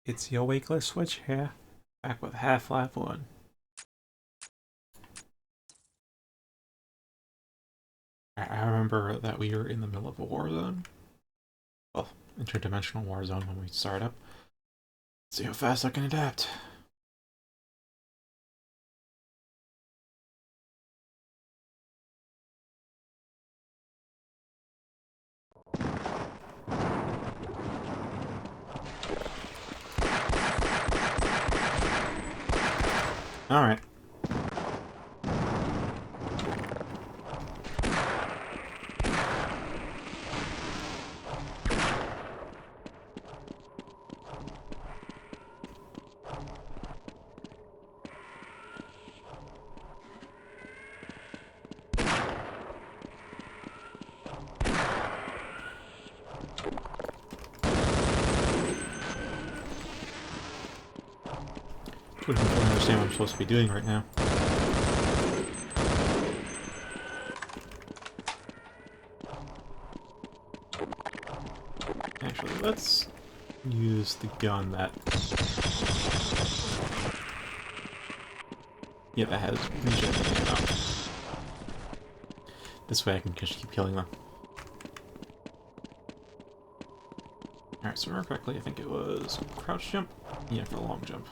It's your weekly switch here, back with Half-Life 1. I remember that we were in the middle of a war zone. Well, interdimensional war zone when we start up. See how fast I can adapt. Alright. I don't fully understand what I'm supposed to be doing right now. Actually, let's use the gun that... Yeah, that has regenerating ammo. This way I can just keep killing them. Alright, so remember correctly, I think it was crouch jump? Yeah, for the long jump.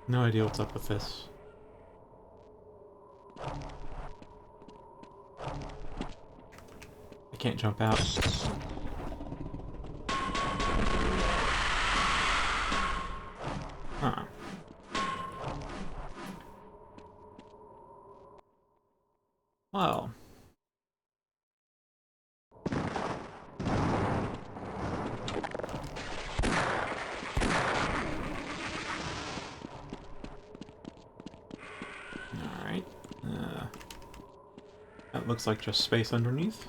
No idea what's up with this. I can't jump out. Huh. Well. Alright. That looks like just space underneath.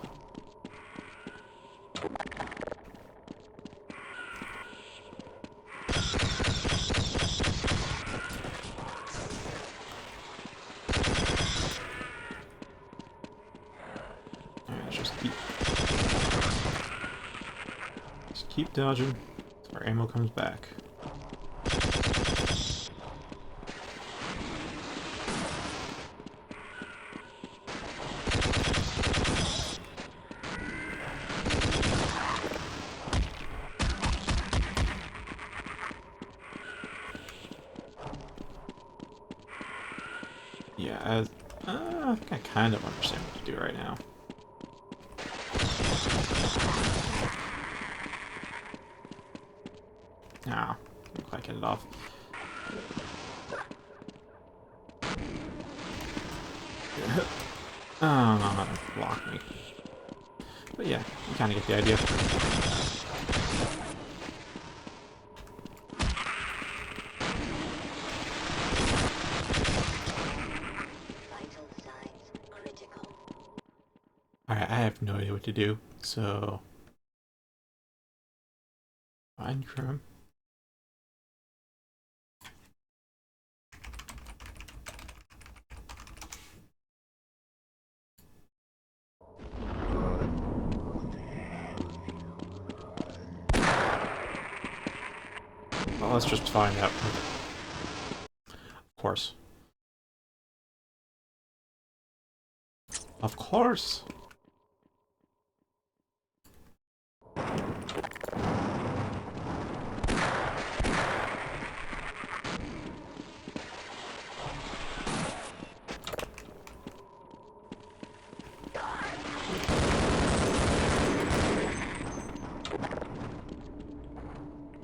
Alright, just keep dodging so our ammo comes back. Yeah, I think I kind of understand what to do right now. Ah, can't quite get it off. Oh, no, that blocked me. But yeah, you kind of get the idea. Alright, I have no idea what to do, so... Find Chrome. Well, let's just find out. Of course. Of course!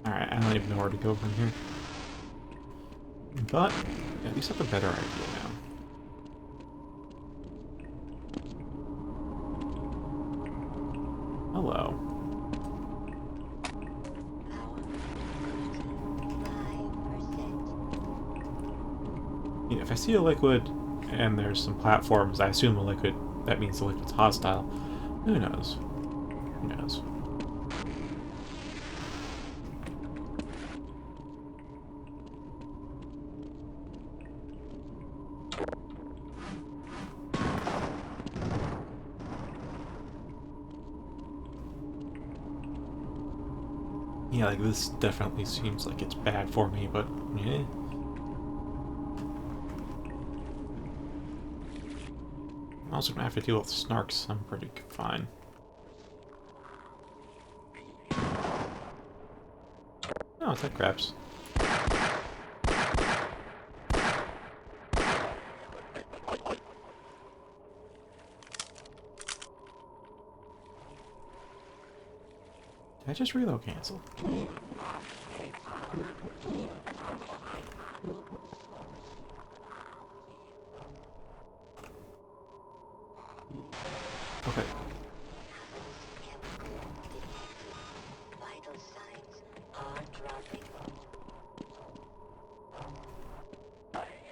Alright, I don't even know where to go from here. But, at least I have a better idea now. If I see a liquid and there's some platforms, I assume a liquid, that means the liquid's hostile. Who knows? Who knows? Yeah, like this definitely seems like it's bad for me, but yeah. I'm also gonna have to deal with snarks. I'm pretty fine. Oh, that grabs. Did I just reload cancel? Okay.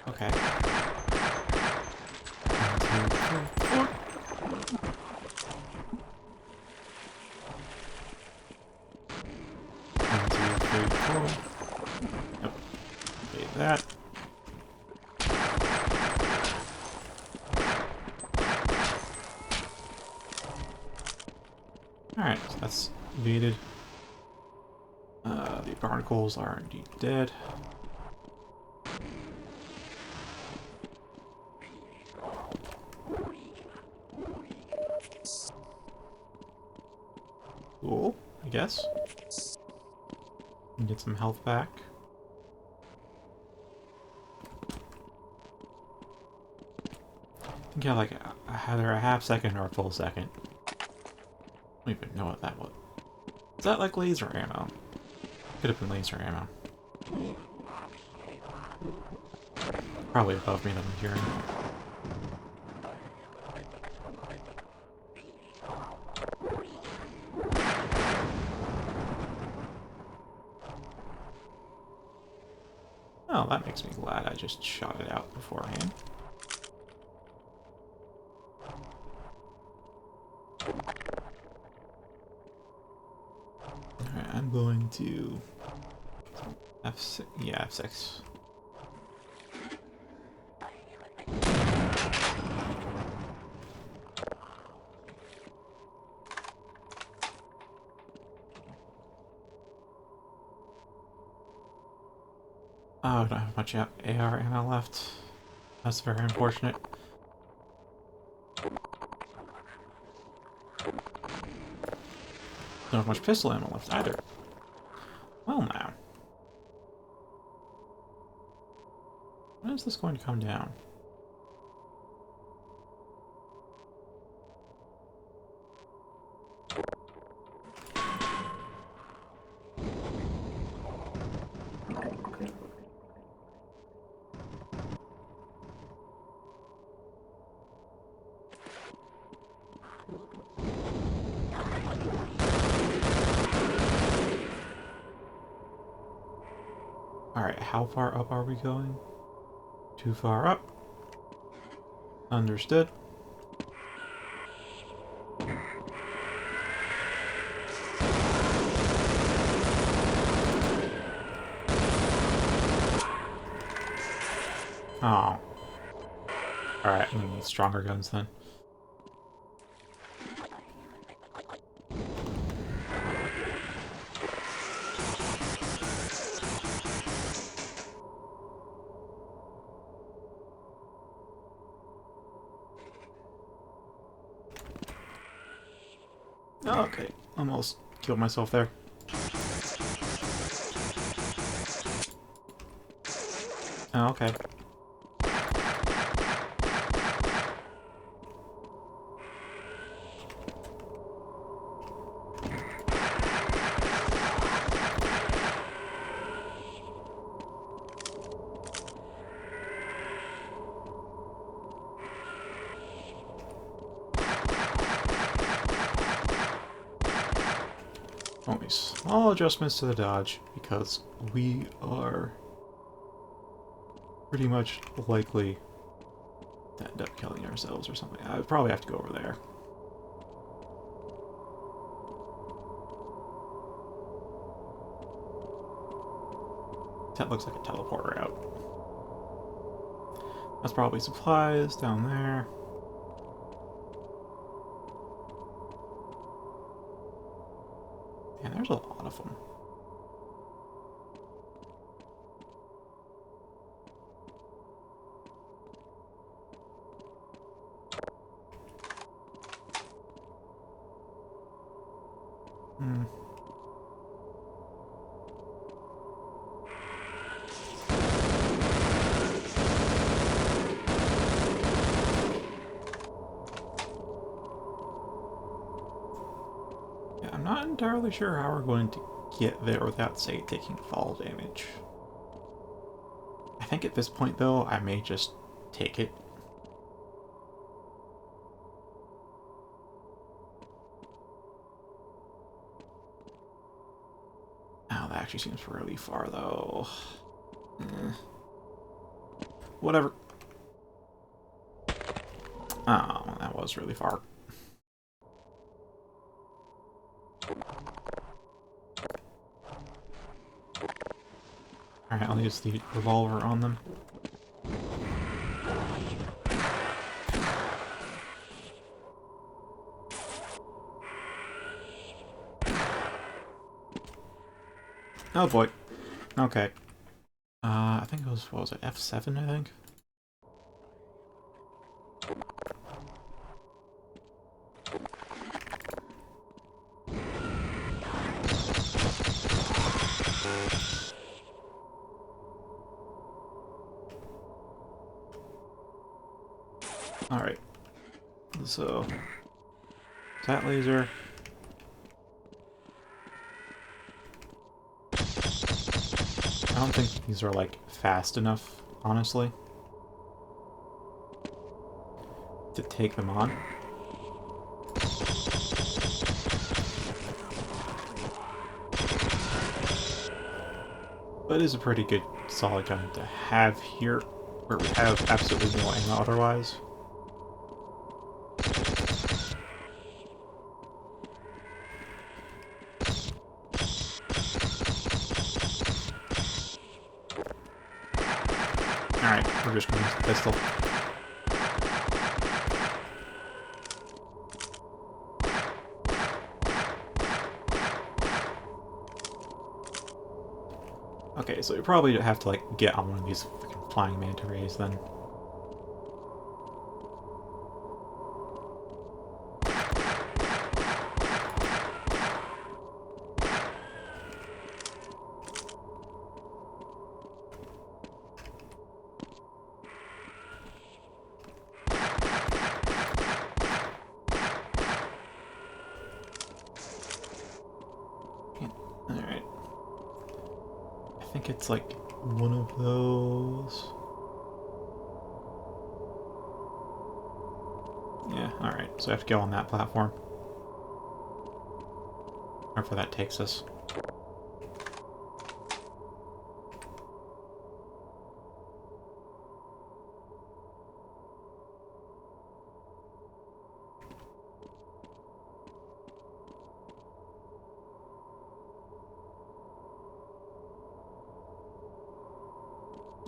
Okay. 1, 2, 3, 4. One, two, three, four. Yep. Okay, that. Alright, so that's evaded. The barnacles are indeed dead. Cool, I guess. And get some health back. I think I have like either a half second or a full second. I don't even know what that was. Is that like laser ammo? Could have been laser ammo. Probably above me that I'm hearing. Oh, that makes me glad I just shot it out beforehand. Alright, I'm going to... F6, yeah, F6. Oh, I don't have much AR ammo left. That's very unfortunate. Don't have much pistol ammo left either. Well now. When is this going to come down? Alright, how far up are we going? Too far up. Understood. Oh. Alright, I'm gonna need stronger guns then. Oh, okay, almost killed myself there. Oh, okay. Only small adjustments to the dodge, because we are pretty much likely to end up killing ourselves or something. I would probably have to go over there. That looks like a teleporter out. That's probably supplies down there. And there's a lot of them. Hmm. Yeah, I'm not entirely sure how we're going to get there without, say, taking fall damage. I think at this point, though, I may just take it. Oh, that actually seems really far, though. Whatever. Oh, that was really far. Alright, I'll use the revolver on them. Oh boy. Okay. I think it was, what was it, F7, I think? Alright. So, that laser. I don't think these are, like, fast enough, honestly, to take them on. But it is a pretty good, solid gun to have here, where we have absolutely no ammo otherwise. Alright, we're just going to use the pistol. Okay, so we probably have to, like, get on one of these freaking flying manta rays then. Alright. I think it's like one of those. Yeah, alright. So I have to go on that platform. Wherever that takes us.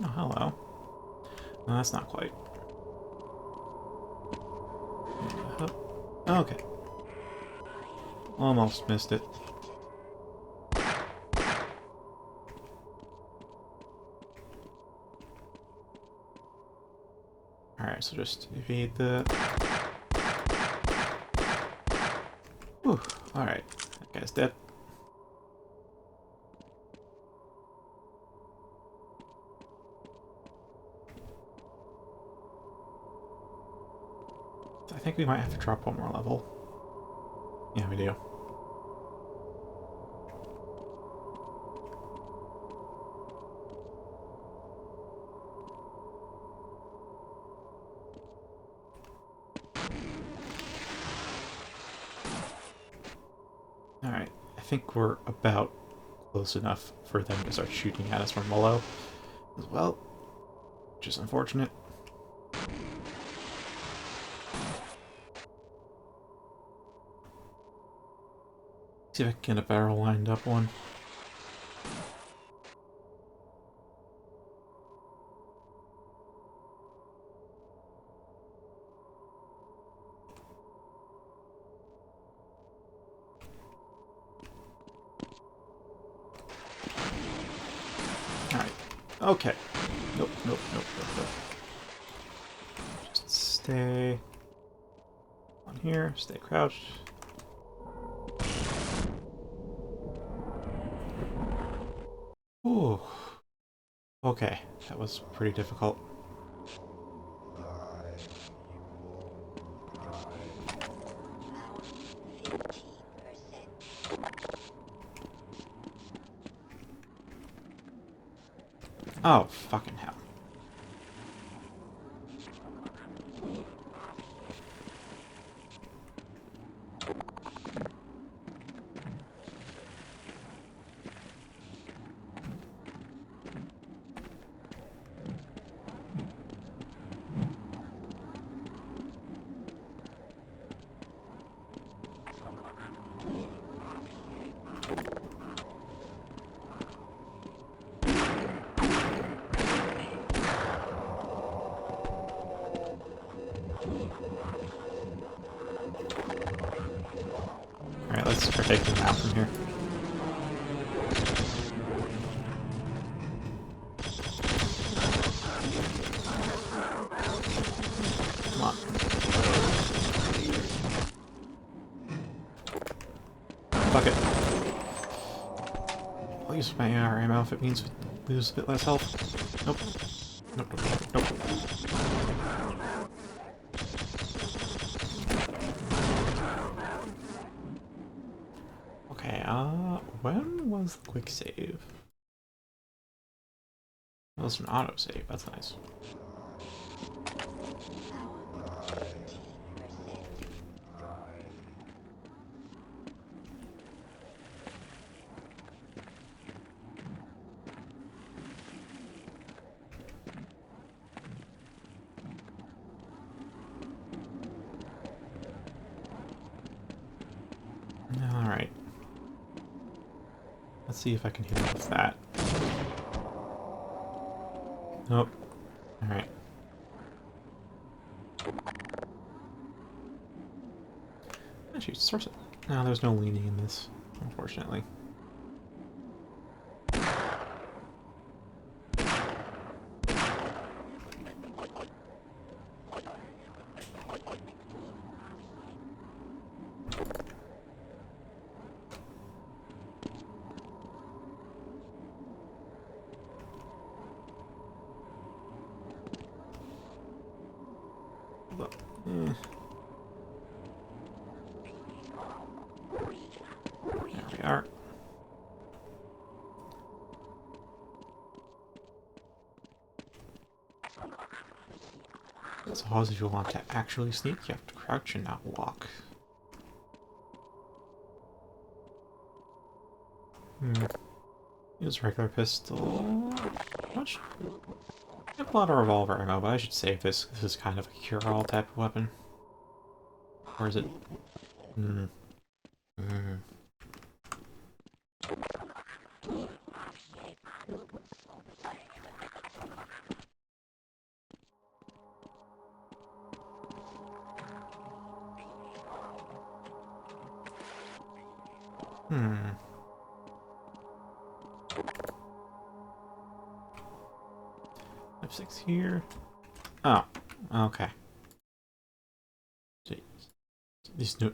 Oh, hello. No, that's not quite. Okay. Almost missed it. Alright, so just evade the... Whew, alright. That guy's dead. I think we might have to drop one more level. Yeah, we do. Alright, I think we're about close enough for them to start shooting at us from below. As well, which is unfortunate. See if I can get a better lined up one. Alright. Okay. Nope, nope, nope, nope, nope. Just stay on here, stay crouched. Ooh. Okay, that was pretty difficult. Oh, fucking hell. Alright, let's start taking them out from here. Come on. Fuck it. I'll use my AR ammo if it means we lose a bit less health. Nope. Nope, nope, nope, nope. Okay, when was the quick save? Well, it's an auto save, that's nice. Alright. Let's see if I can hit him with that. Nope. Alright. Actually, source it. No, there's no leaning in this, unfortunately. But, There we are. So if you want to actually sneak, you have to crouch and not walk. Use regular pistol. Much. I have a lot of revolver ammo, but I should save this. This is kind of a cure-all type of weapon. Or is it? Hmm. F6 here. Oh, okay. Jeez. This new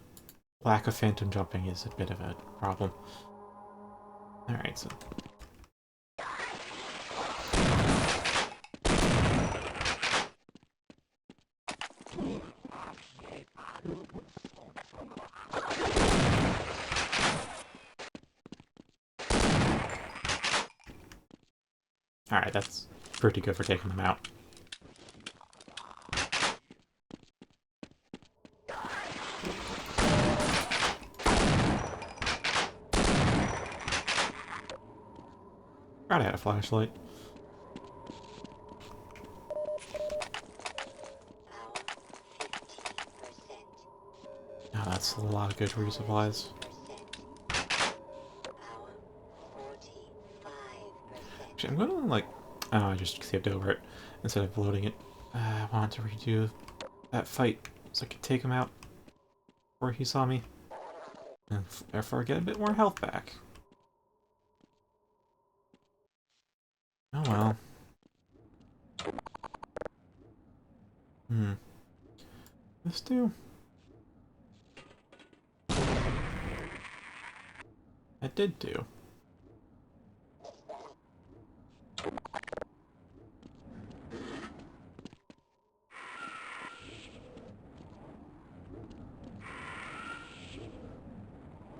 lack of phantom jumping is a bit of a problem. Alright, so. Alright, that's pretty good for taking them out. Forgot I had a flashlight. Oh, that's a lot of good resupplies. Actually, I'm gonna, like... Oh, I just saved over it instead of loading it. I wanted to redo that fight so I could take him out before he saw me. And therefore get a bit more health back. Oh well. This do? That did do.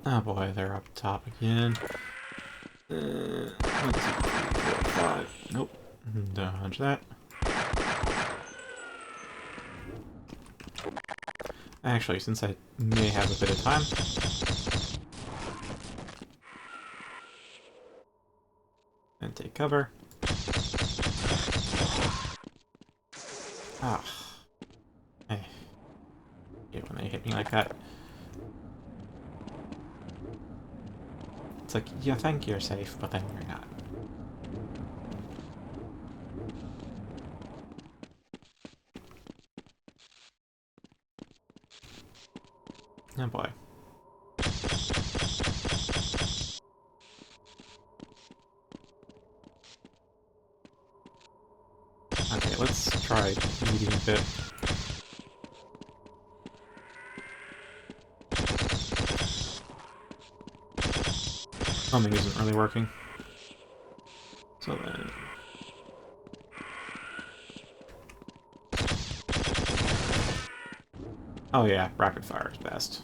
Oh boy, they're up top again. 1, 2, 3, 4, 5. Nope. Dodge that. Actually, since I may have a bit of time... And take cover. Ah. Hey. Yeah, when they hit me like that. It's like, you think you're safe, but then you're not. Oh boy. Okay, let's try eating a bit. Something isn't really working. So then... Oh yeah, rapid fire is best.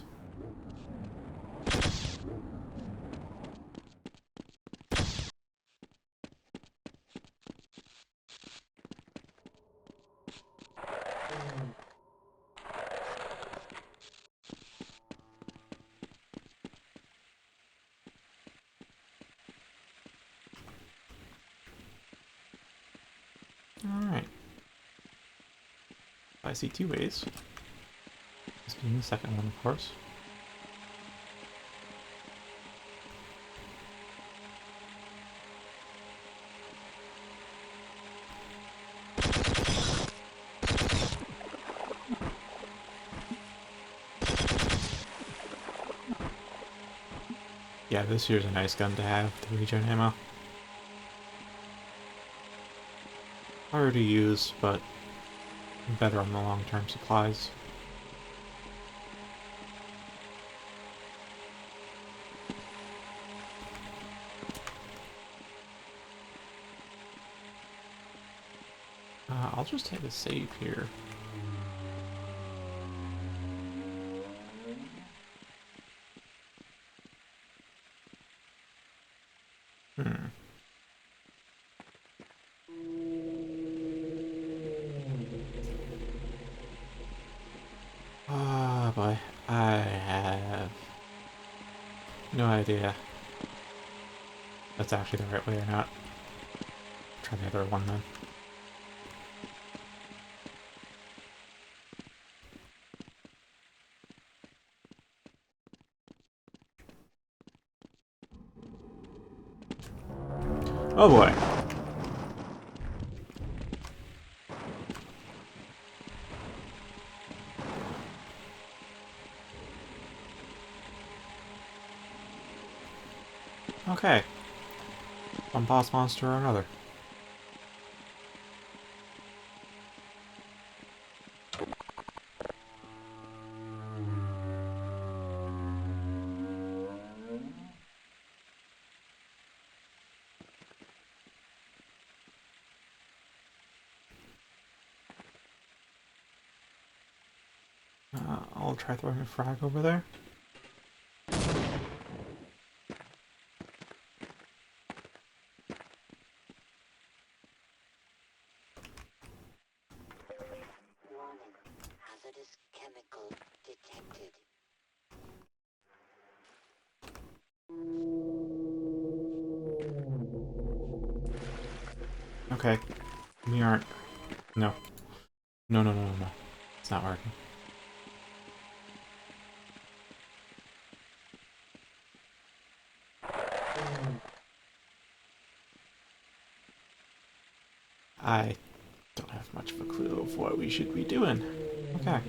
Alright. I see two ways. This being the second one, of course. Yeah, this here's a nice gun to have, the regen ammo. Harder to use, but better on the long-term supplies. I'll just hit a save here. Hmm. Ah, boy. I have no idea if that's actually the right way or not. Try the other one then. Oh boy. Okay. One boss monster or another. I'll try throwing a frag over there. Hazardous chemical detected. Okay. We aren't... No. No, no, no, no, no. It's not working. I don't have much of a clue of what we should be doing. Okay.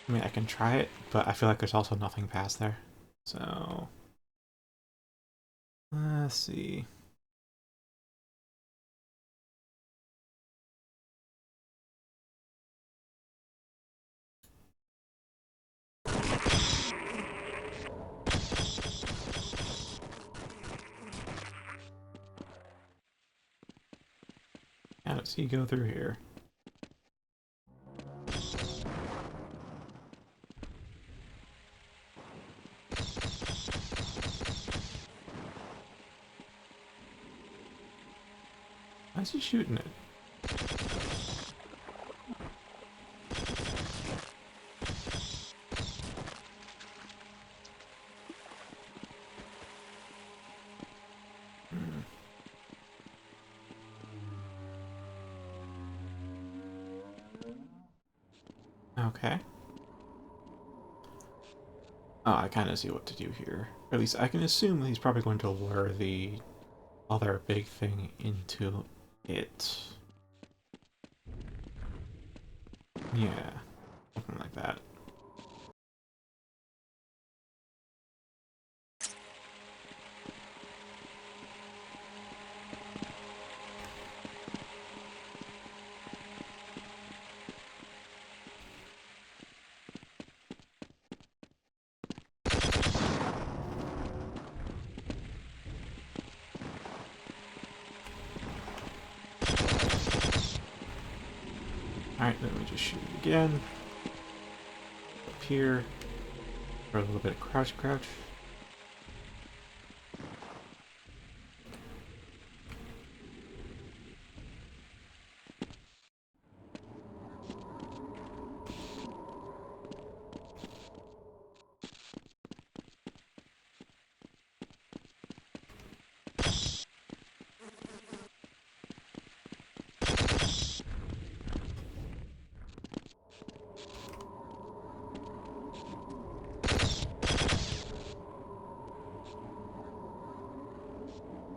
I mean, I can try it, but I feel like there's also nothing past there. So... let's see. How does he go through here? Why is he shooting it? Hmm. Okay. Oh, I kind of see what to do here. Or at least I can assume he's probably going to lure the other big thing into it. Yeah, something like that. Alright, then we just shoot it again. Up here. For a little bit of crouch.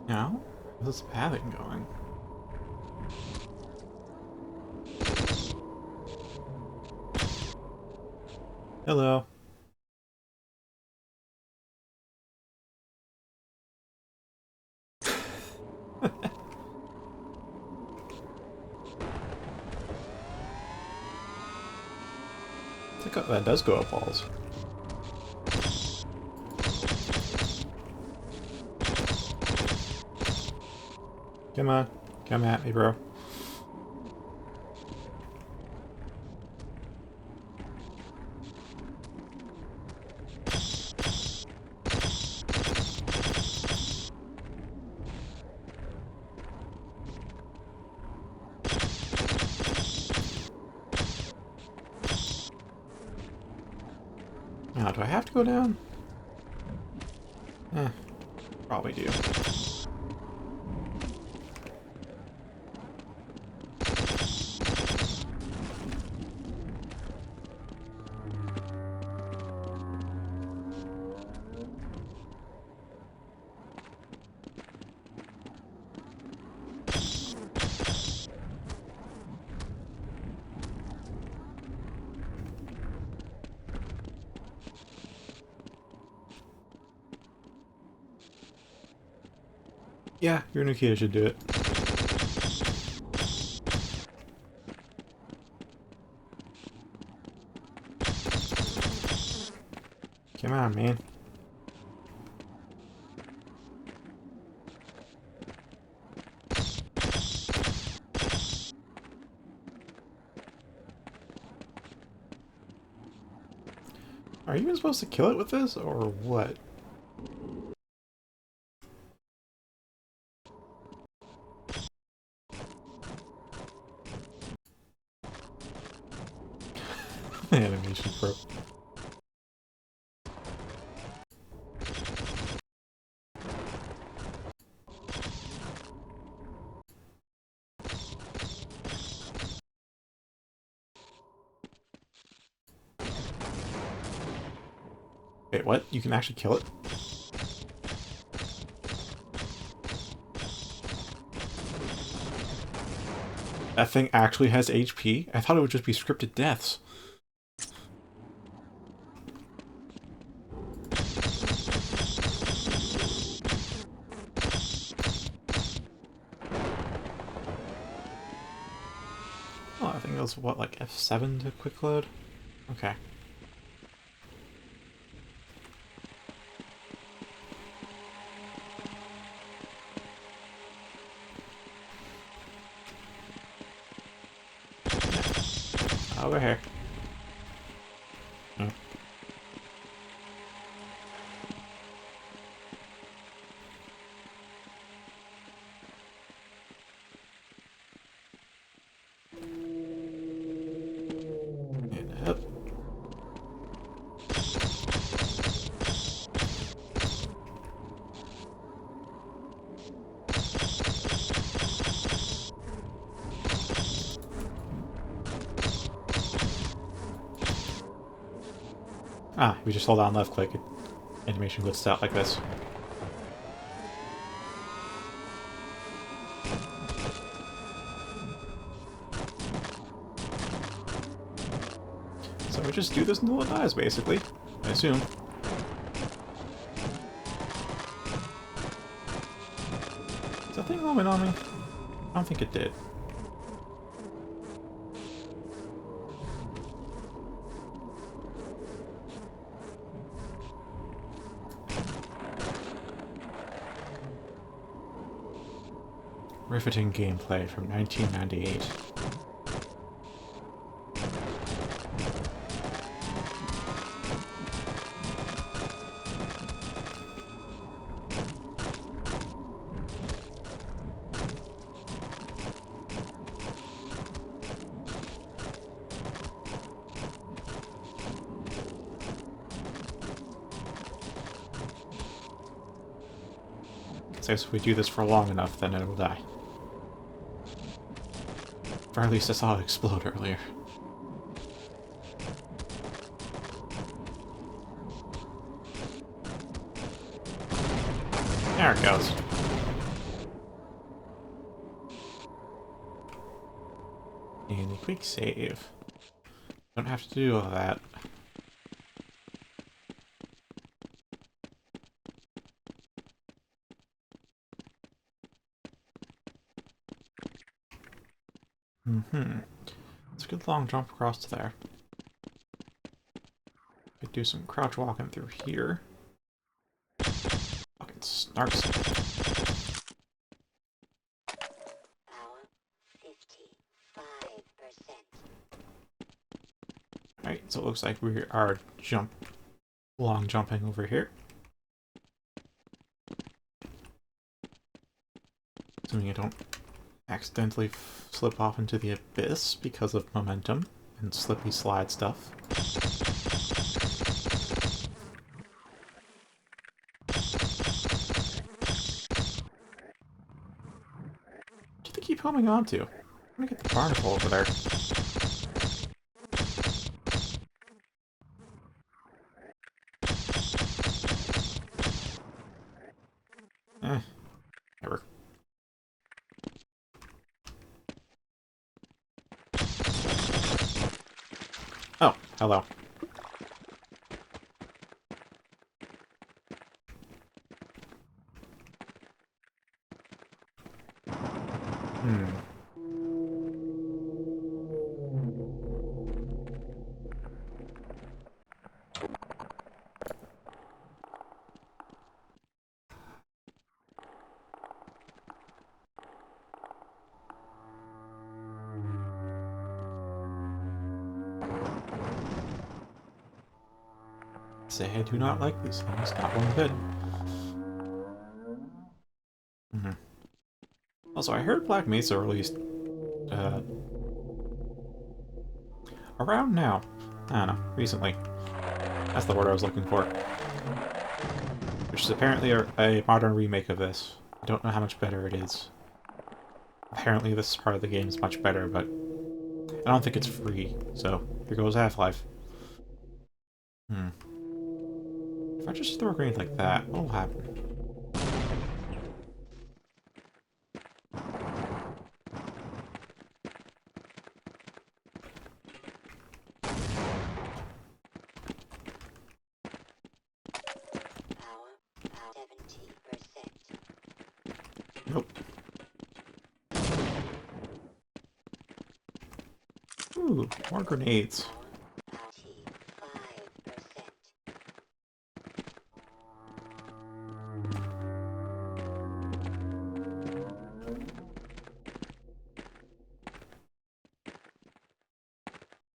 Now, how's this pathing going? Hello. That does go up walls. Come on. Come at me, bro. Now, do I have to go down? Probably do. Yeah, your new kid should do it. Come on, man. Are you even supposed to kill it with this, or what? Animation pro. Wait, what? You can actually kill it? That thing actually has HP? I thought it would just be scripted deaths. Oh, I think it was, what, like F7 to quick load? Okay. Over here. Oh. And up. Ah, we just hold down left click, animation glitches out like this. So we just do this until it dies, basically. I assume. Is that thing roaming on me? I don't think it did. Riveting gameplay from 1998. So if we do this for long enough, then it will die. Or at least I saw it explode earlier. There it goes. And a quick save. Don't have to do all that. It's a good long jump across to there. Could do some crouch walking through here. Fucking snarks. Power 55%. Alright, so it looks like we are long jumping over here. Assuming I don't accidentally slip off into the abyss because of momentum and slippy slide stuff. What do they keep homing onto? I'm gonna get the barnacle over there. Never. Oh, hello. Say I do not like these things, not one bit. Also, I heard Black Mesa released around now. I don't know, recently. That's the word I was looking for. Which is apparently a modern remake of this. I don't know how much better it is. Apparently this part of the game is much better, but I don't think it's free, so here goes Half-Life. If I just throw a grenade like that, what will happen? Nope. Ooh, more grenades.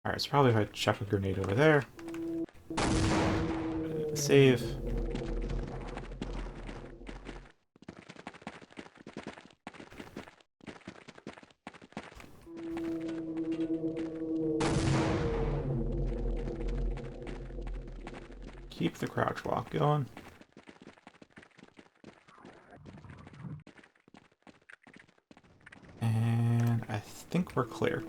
Alright, so probably if I chuck a grenade over there. Save. Keep the crouch walk going. And I think we're clear.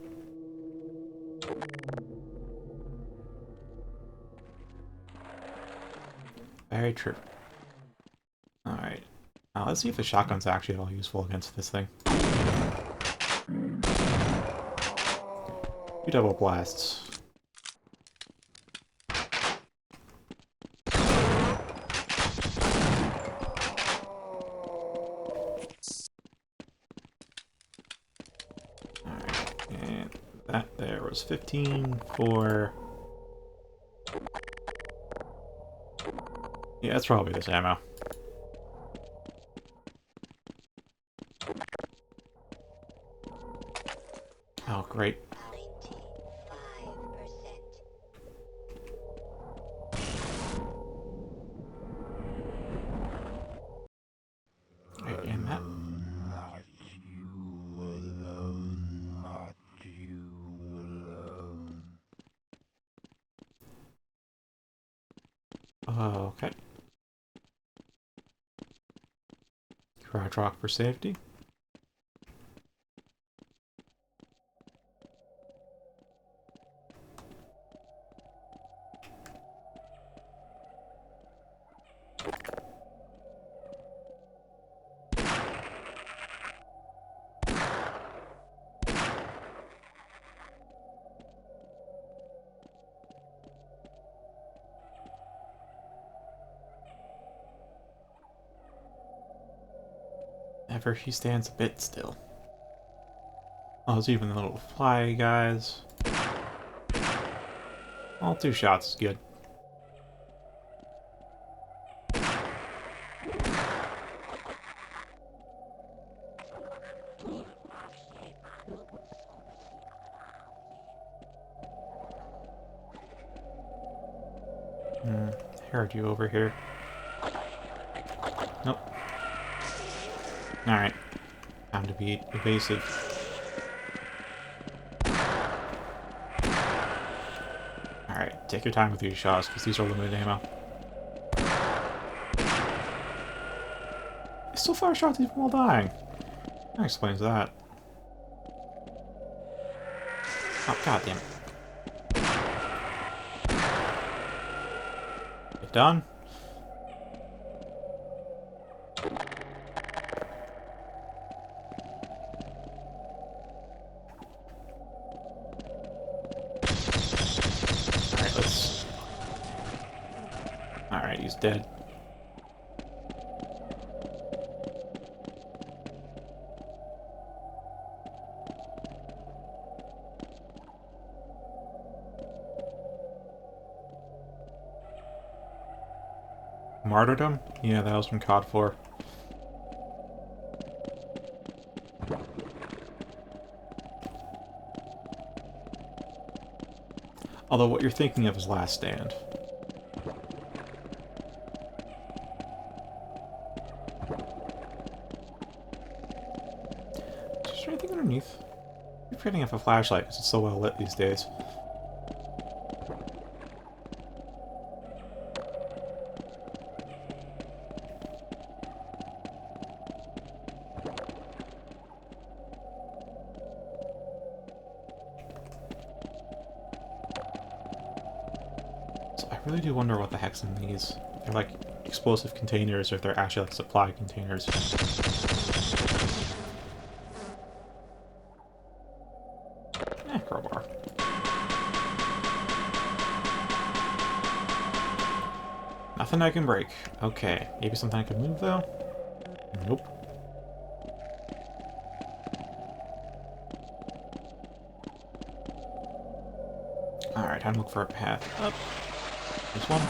Very true. Alright. Now let's see if the shotgun's actually at all useful against this thing. 2 double blasts. Alright, and that there was 15 for... Yeah, it's probably this ammo. Oh, great. Right, and that. Not you alone, not you alone. Okay. Crouch rock for safety. Ever he stands a bit still. Oh, there's even the little fly guys. All 2 shots is good. Heard you over here. Nope. Alright. Time to be evasive. Alright, take your time with these shots, because these are limited ammo. He still fire shots even while dying. That explains that. Oh, god damn it. You done? Alright, let's... Alright, he's dead. Martyrdom? Yeah, that was from COD 4. Although what you're thinking of is Last Stand. Is there anything underneath? I'm forgetting if a flashlight because it's so well lit these days. So I really do wonder what the heck's in these. They're like explosive containers or if they're actually like supply containers. Crowbar. Nothing I can break. Okay, maybe something I can move, though? Nope. Alright, time to look for a path up. This one.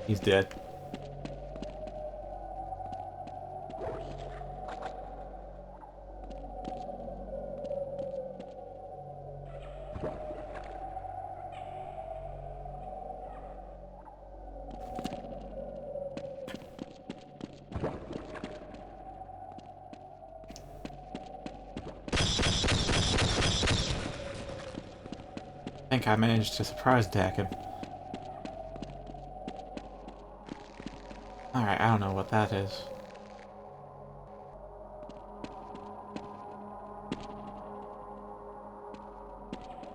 He's dead. I think I managed to surprise attack him. Alright, I don't know what that is.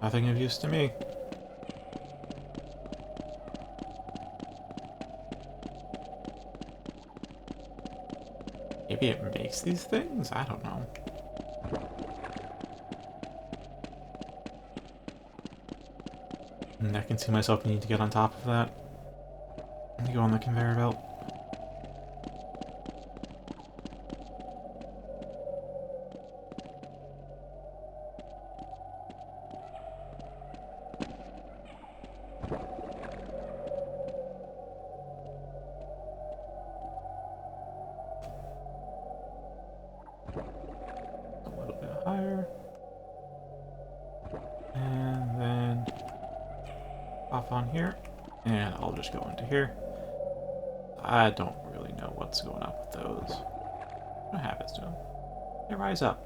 Nothing of use to me. Maybe it makes these things? I don't know. And I can see myself needing to get on top of that. And go on the conveyor belt. A little bit higher. And then off on here. And I'll just go into here. I don't really know what's going on with those. What happens to them? They rise up.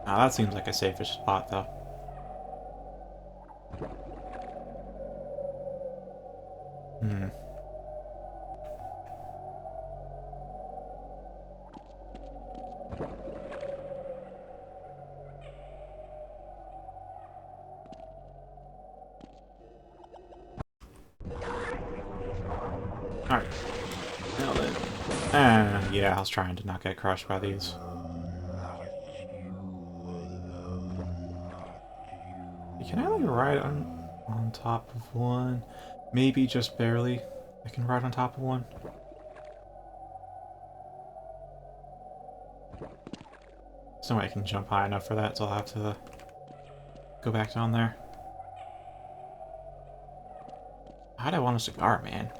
Now that seems like a safe-ish spot, though. Hmm. Alright. Now then. Yeah, I was trying to not get crushed by these. Can I, like, ride on top of one? Maybe just barely. I can ride on top of one. There's no way I can jump high enough for that, so I'll have to go back down there. How'd I want a cigar, man?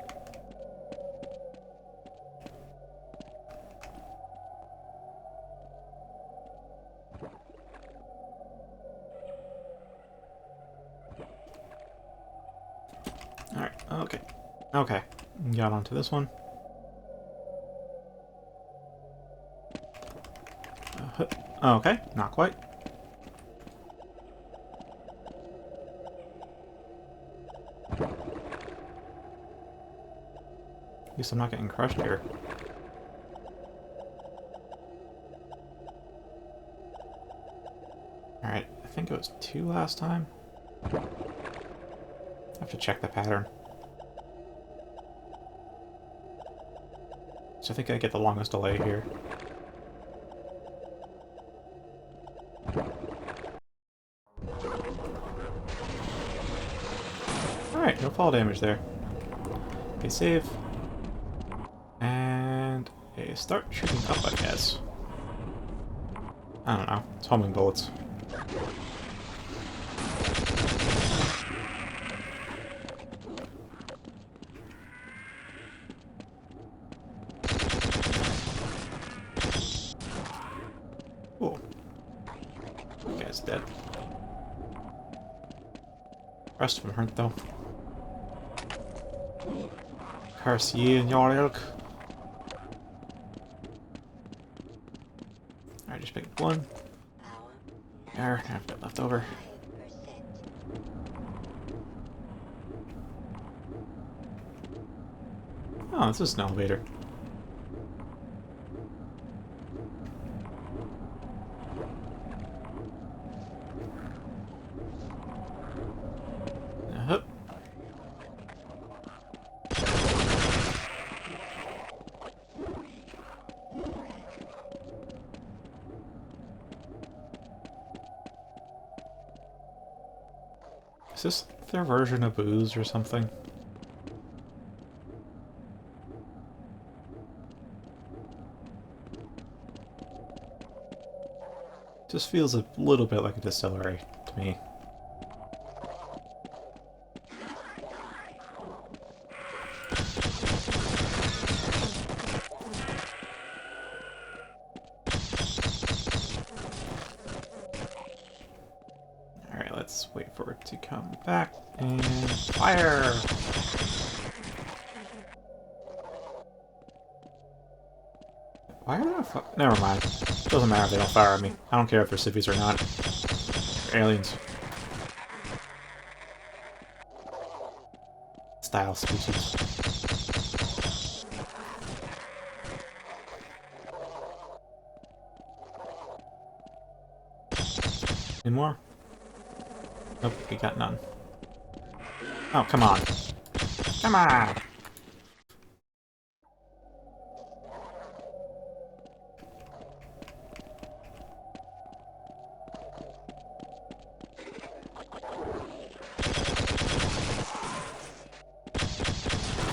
Alright, okay. Okay, got onto this one. Okay, not quite. At least I'm not getting crushed here. Alright, I think it was 2 last time. I have to check the pattern. So I think I get the longest delay here. Alright, no fall damage there. Okay, save. And start shooting up, I guess. I don't know. It's homing bullets. Cool. That guy's dead. Rest of them hurt, though. Curse ye and your ilk. Alright, just pick one. There, I have a bit left over. Oh, this is an elevator. Hup. this their version of booze or something? Just feels a little bit like a distillery to me. Alright, let's wait for it to come back and fire! Why are they not Never mind. Doesn't matter if they don't fire at me. I don't care if they're civvies or not. They're aliens. Style species. Any more? Nope, we got none. Oh, come on. Come on!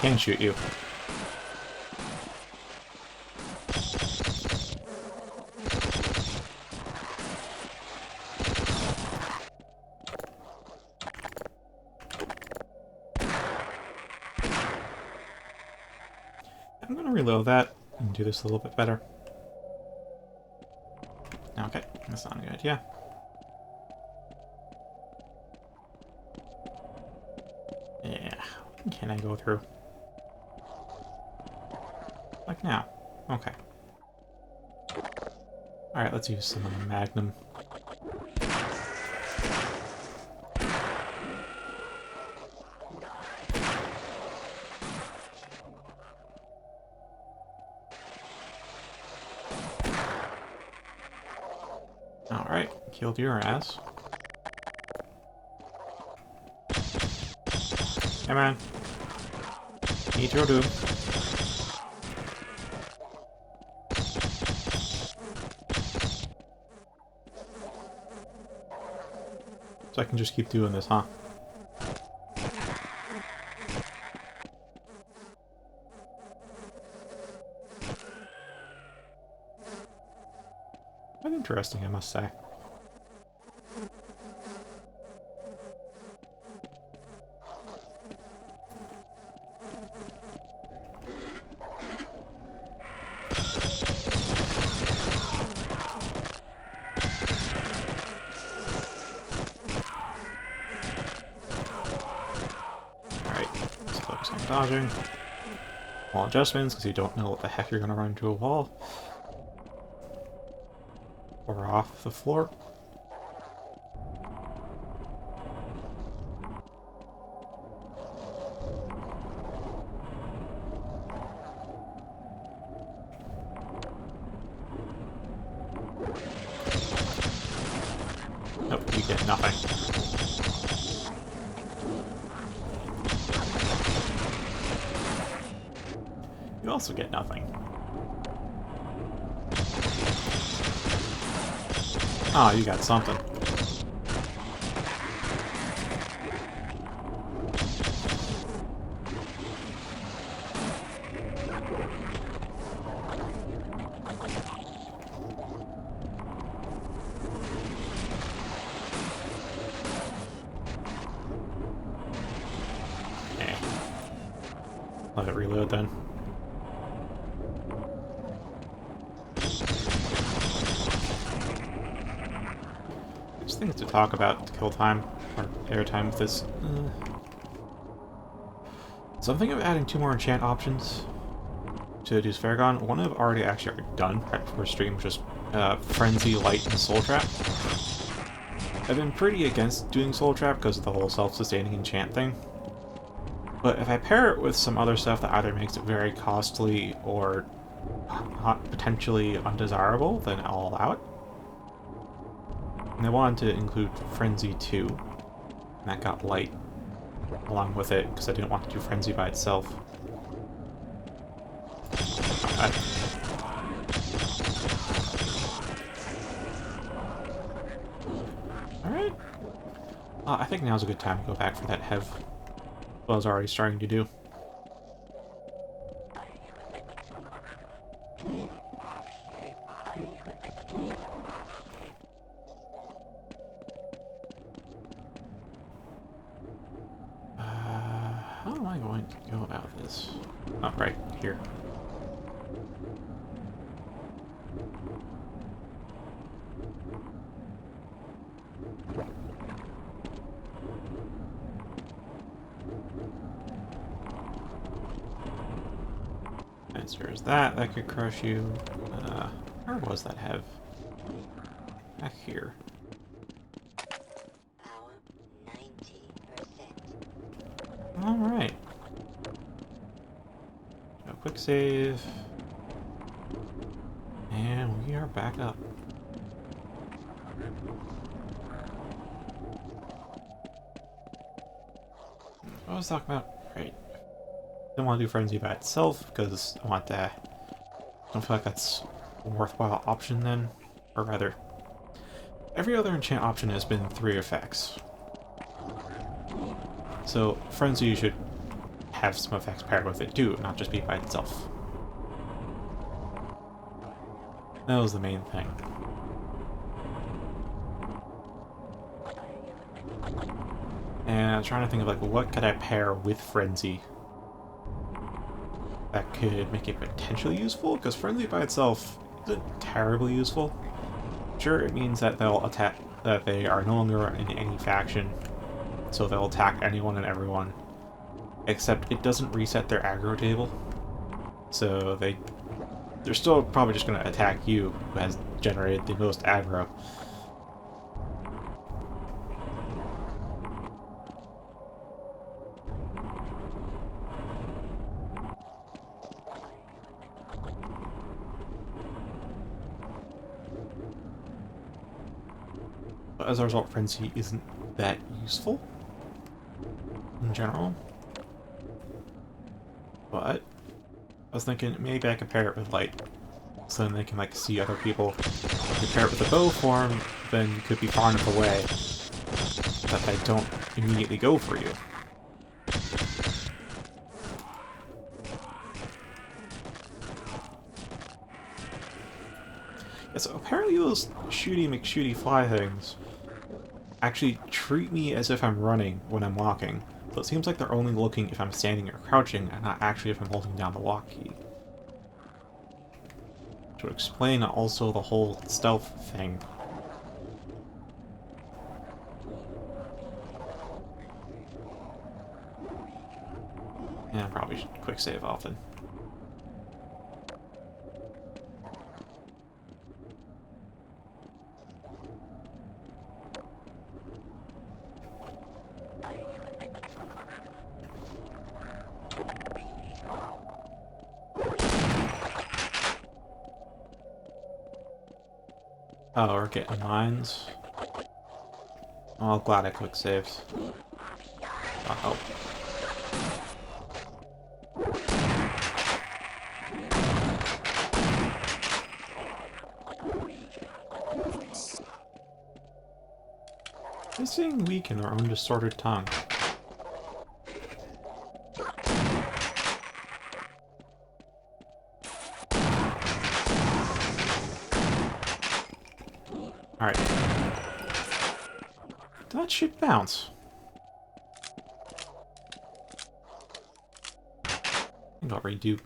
Can't shoot you. I'm gonna reload that and do this a little bit better. Okay, that's not a good idea. Yeah, can I go through? Like now. Okay. Alright, let's use some of the Magnum. Alright, killed your ass. Hey man. Eat your doom. So I can just keep doing this, huh? Quite interesting, I must say. Dodging. Wall adjustments, because you don't know what the heck you're going to run into a wall. Or off the floor. Nope, you get nothing. You also get nothing. Oh, you got something. Okay. Let it reload then. Things to talk about to kill time or airtime with this. Something of adding 2 more enchant options to Deuce Faragon. One I've already done right before stream, which is Frenzy, Light, and Soul Trap. I've been pretty against doing Soul Trap because of the whole self-sustaining enchant thing. But if I pair it with some other stuff that either makes it very costly or potentially undesirable, then I'll allow it. And I wanted to include Frenzy too, and that got Light along with it, because I didn't want to do Frenzy by itself. Alright. I think now's a good time to go back for that Hev. What I was already starting to do. How am I going to go about this? Oh, right, here. And there's that. That could crush you. Where was that Hev? Back here. Alright. A quick save. And we are back up. What was I talking about? Right. Don't want to do Frenzy by itself because I want that. I don't feel like that's a worthwhile option then. Or rather, every other enchant option has been 3 effects. So Frenzy should have some effects paired with it too, not just be by itself. That was the main thing. And I'm trying to think of like what could I pair with Frenzy that could make it potentially useful, because Frenzy by itself isn't terribly useful. Sure, it means that they'll attack, that they are no longer in any faction, so they'll attack anyone and everyone. Except it doesn't reset their aggro table, so they're still probably just going to attack you, who has generated the most aggro. But as a result, Frenzy isn't that useful in general. But I was thinking maybe I could pair it with Light, so then they can like see other people. If you pair it with the bow form, then you could be far enough away that they don't immediately go for you. Yeah, so apparently those shooty McShooty fly things actually treat me as if I'm running when I'm walking. So it seems like they're only looking if I'm standing or crouching, and not actually if I'm holding down the walk key. To explain also the whole stealth thing. Yeah, I probably should quick save often. Oh, we're getting mines. Oh, glad I quick saved. That'll help. They're seem weak in their own distorted tongue. Alright. Did that shit bounce? I think I'll redo.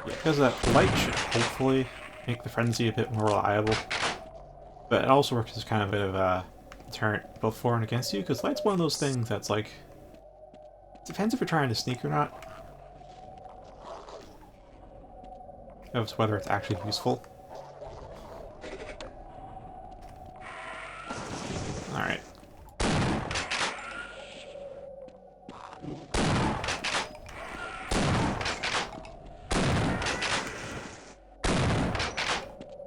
Because that light should hopefully make the frenzy a bit more reliable. But it also works as kind of a bit of a deterrent both for and against you, because light's one of those things that's like... It depends if you're trying to sneak or not. Of whether it's actually useful. Alright.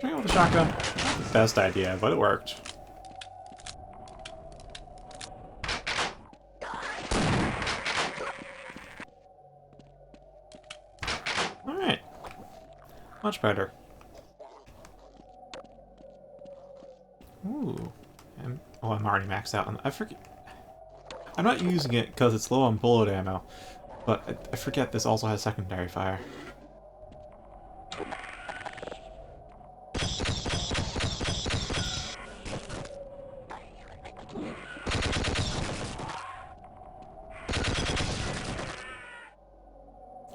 Trying with the shotgun. Not the best idea, but it worked. Much better. Ooh. I'm already maxed out on... I forget... I'm not using it because it's low on bullet ammo, but I forget this also has secondary fire.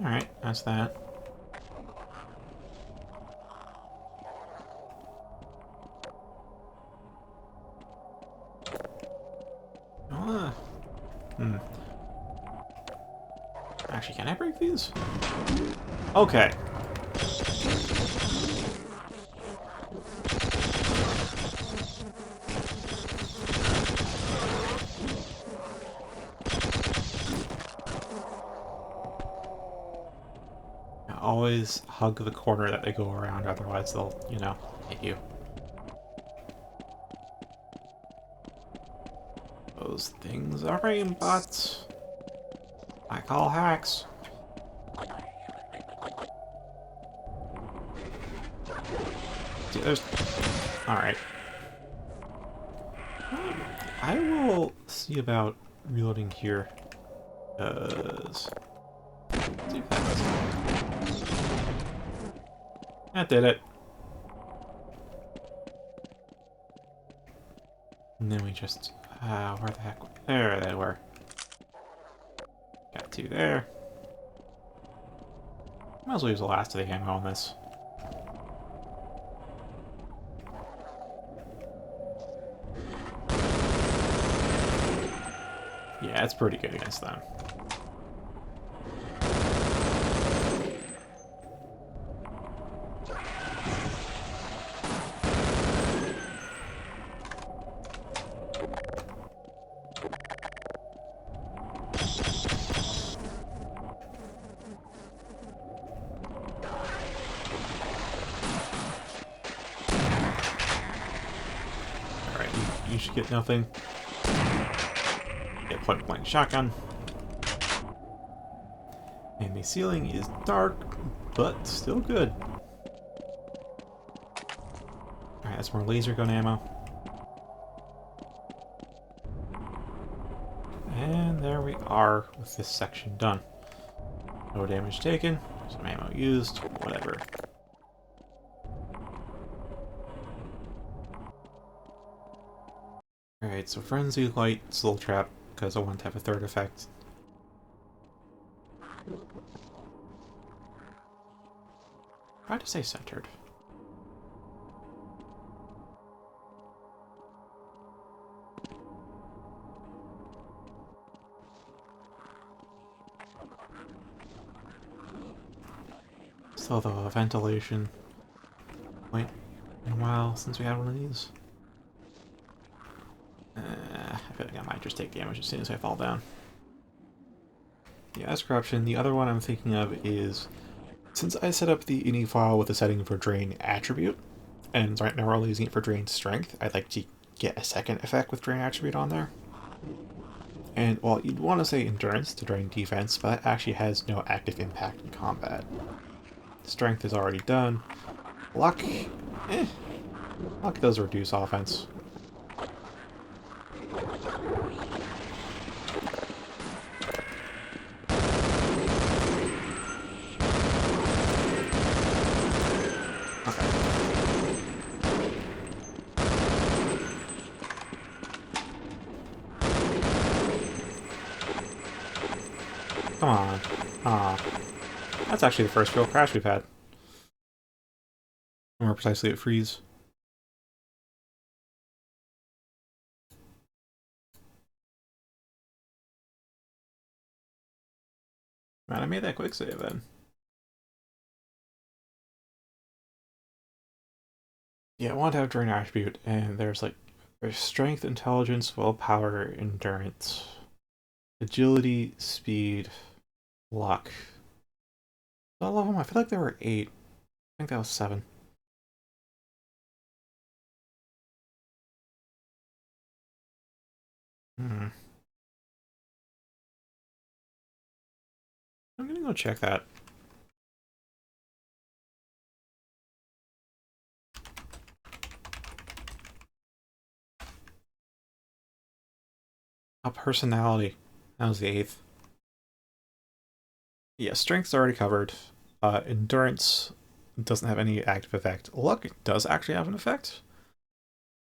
Alright, that's that. Oh, Actually, can I break these? Okay. Always hug the corner that they go around, otherwise they'll, you know, hit you. Those things are brain bots. I call hacks. See, there's... Alright. I will see about reloading here. See if that does it. That did it. And then we just... where the heck... There they were. Got two there. Might as well use the last of the ammo on this. Yeah, it's pretty good against them. Alright, you should get nothing. Get point blank shotgun. And the ceiling is dark, but still good. Alright, that's more laser gun ammo. And there we are with this section done. No damage taken, some ammo used, whatever. Alright, so Frenzy Light, Soul Trap, because I want to have a third effect. Try to stay centered. Still the ventilation. Wait, been a while since we had one of these. I feel like I might just take damage as soon as I fall down. Yeah, that's corruption. The other one I'm thinking of is, since I set up the ini file with a setting for drain attribute, and right now we're only using it for drain strength, I'd like to get a second effect with drain attribute on there. And, well, you'd want to say endurance to drain defense, but that actually has no active impact in combat. Strength is already done. Luck, Luck does reduce offense. Come on. That's actually the first real crash we've had. More precisely at freeze. Man, I made that quick save then. Yeah, I want to have drain attribute, and there's strength, intelligence, willpower, endurance, agility, speed, luck. All of them? I feel like there were 8. I think that was 7. I'm gonna go check that. A personality. That was the 8th. Yeah, strength's already covered. Endurance doesn't have any active effect. Luck does actually have an effect.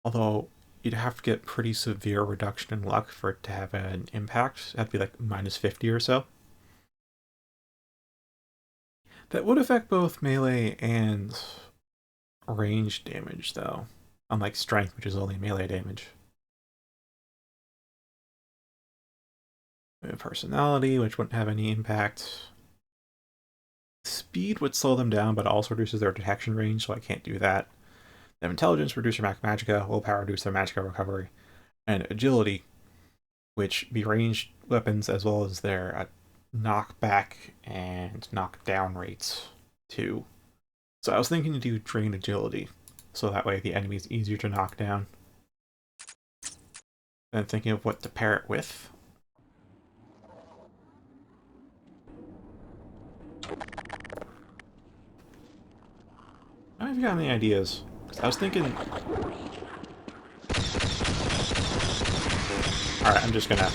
Although, you'd have to get pretty severe reduction in luck for it to have an impact. It'd have to be like minus 50 or so. That would affect both melee and range damage, though. Unlike strength, which is only melee damage. Personality, which wouldn't have any impact. Speed would slow them down, but also reduces their detection range, so I can't do that. They have intelligence, reduce their magicka, willpower, reduce their magicka recovery, and agility, which be ranged weapons as well as their knockback and knockdown rates too. So I was thinking to do drain agility, so that way the enemy is easier to knock down. Then thinking of what to pair it with. Have you got any ideas? 'Cause I was thinking... Alright, I'm just gonna...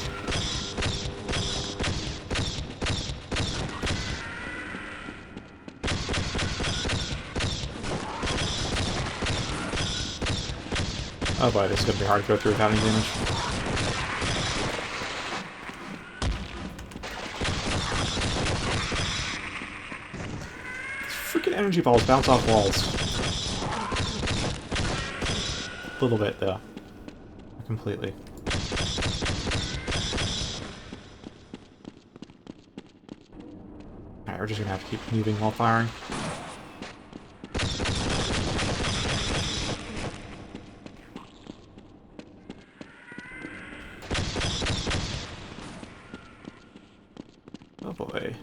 Oh boy, this is gonna be hard to go through without any damage. Freaking energy balls bounce off walls. A little bit, though. Not completely. Alright, we're just gonna have to keep moving while firing. Oh boy.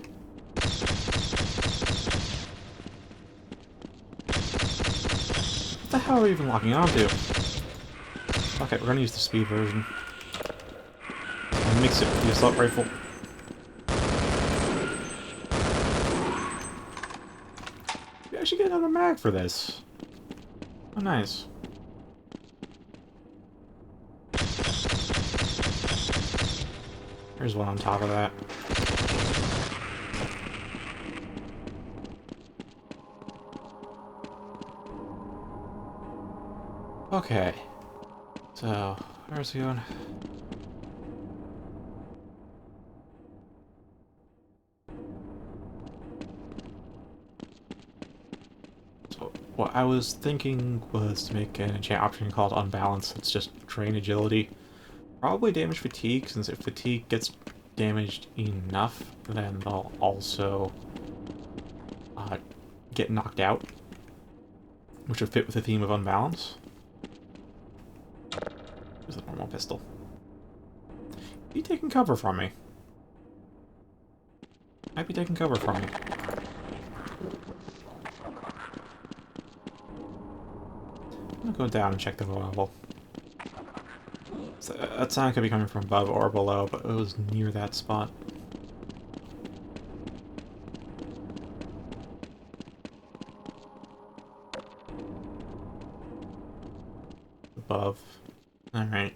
What the hell are we even locking onto? Okay, we're gonna use the speed version. And mix it with the assault rifle. We actually get another mag for this. Oh, nice. There's one on top of that. Okay. So, where's he going? So, what I was thinking was to make an enchant option called Unbalance. It's just drain agility. Probably damage fatigue, since if fatigue gets damaged enough, then they'll also get knocked out, which would fit with the theme of Unbalance. There's a normal pistol. Be taking cover from me. Might be taking cover from me. I'm gonna go down and check the level. So, that sound could be coming from above or below, but it was near that spot. Above. Alright.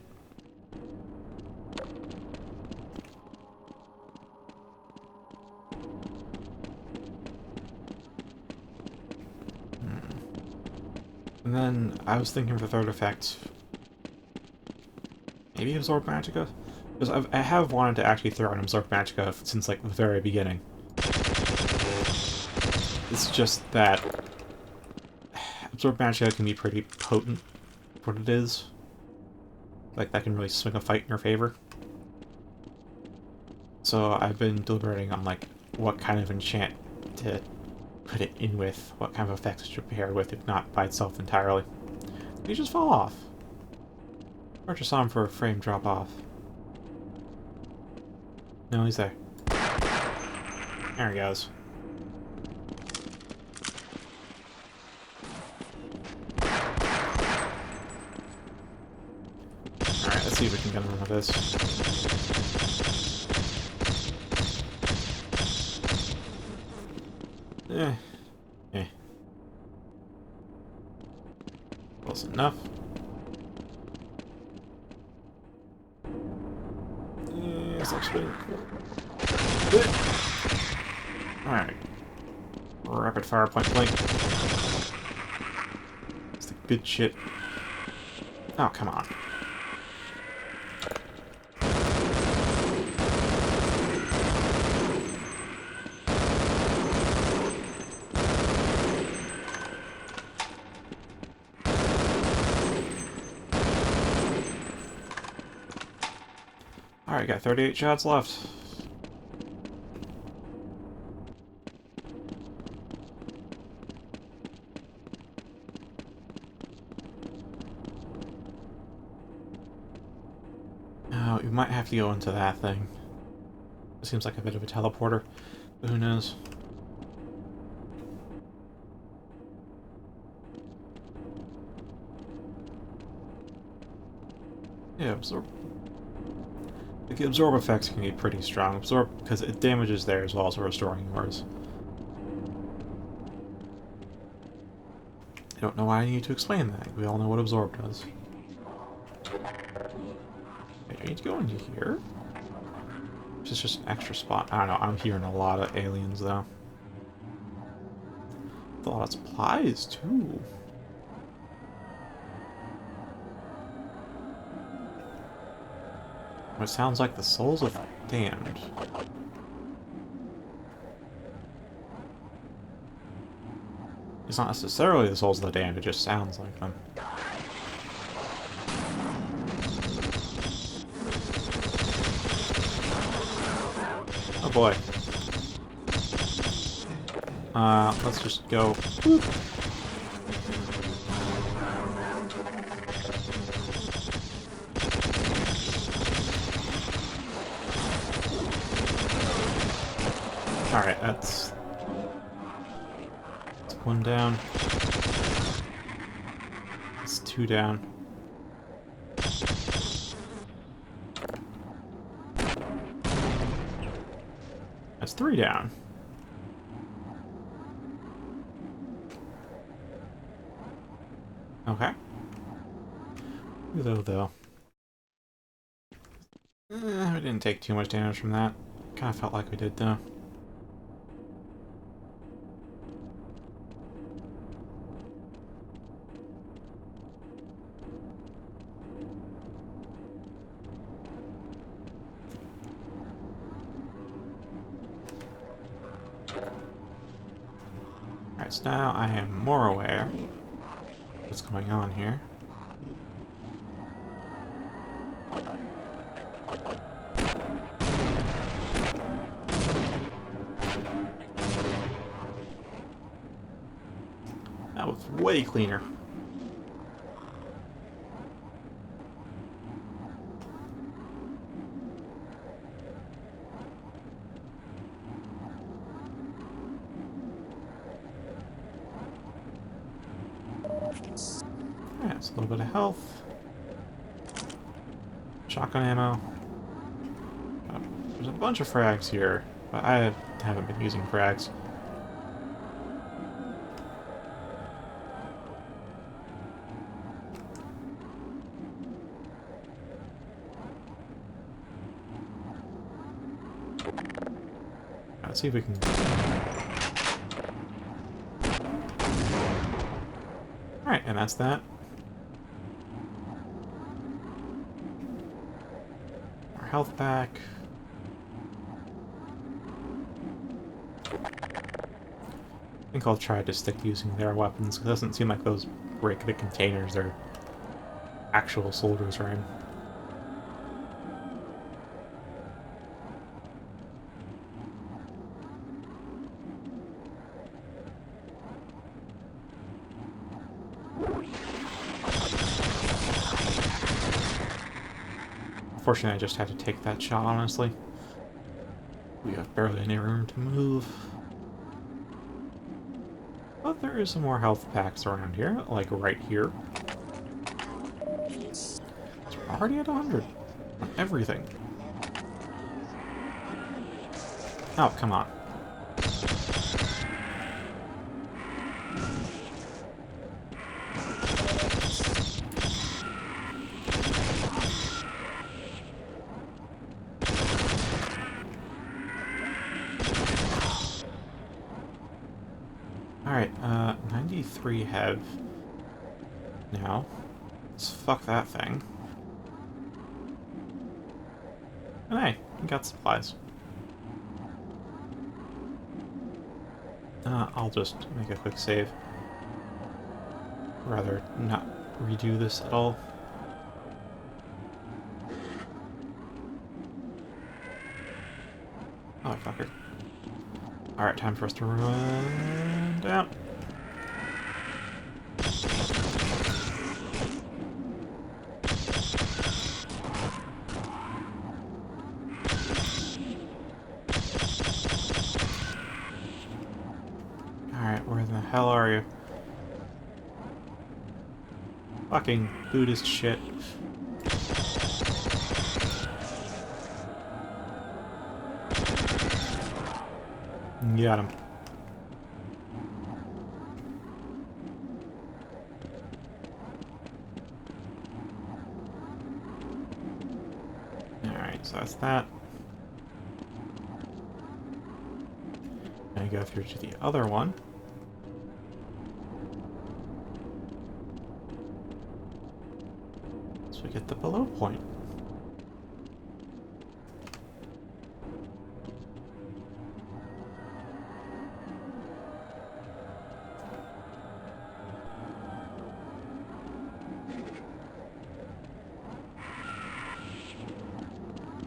And then I was thinking of the third effect. Maybe Absorb Magicka? Because I have wanted to actually throw an Absorb Magicka since like the very beginning. It's just that Absorb Magicka can be pretty potent for what it is. Like that can really swing a fight in your favor. So I've been deliberating on like what kind of enchant to put it in with, what kind of effects it should be paired with, if not by itself entirely. Did he just fall off? Or just saw him for a frame drop off? No, he's there. There he goes. Alright, let's see if we can get him with this. Close enough. spin. Alright. Rapid fire point blank. It's the good shit. Oh, come on. Alright, got 38 shots left. Oh, you might have to go into that thing. It seems like a bit of a teleporter, but who knows? Yeah, absorb. The absorb effects can be pretty strong. Absorb because it damages there as well as restoring yours. I don't know why I need to explain that. We all know what absorb does. Okay, I need to go into here. This is just an extra spot. I don't know. I'm hearing a lot of aliens though. A lot of supplies too. It sounds like the souls of damned. It's not necessarily the souls of the damned, it just sounds like them. Oh boy. Let's just go. Boop. Alright, that's one down. That's two down. That's three down. Okay. Though. We didn't take too much damage from that. Kind of felt like we did, though. Alright, so now I am more aware of what's going on here. That was way cleaner. Yeah, it's a little bit of health. Shotgun ammo. There's a bunch of frags here, but I haven't been using frags. Let's see if we can... Alright, and that's that. Our health back. I think I'll try to stick to using their weapons, because it doesn't seem like those break the containers they're actual soldiers are in. Unfortunately, I just had to take that shot, honestly. We have barely any room to move. But there is some more health packs around here, like right here. We're already at 100 on everything. Oh, come on. Alright, 93 have now. Let's fuck that thing. And hey, we got supplies. I'll just make a quick save. Rather not redo this at all. Oh, fucker. Alright, time for us to run down. Alright, where the hell are you? Fucking Buddhist shit. Got him. Alright, so that's that. Now go through to the other one. So we get the below point.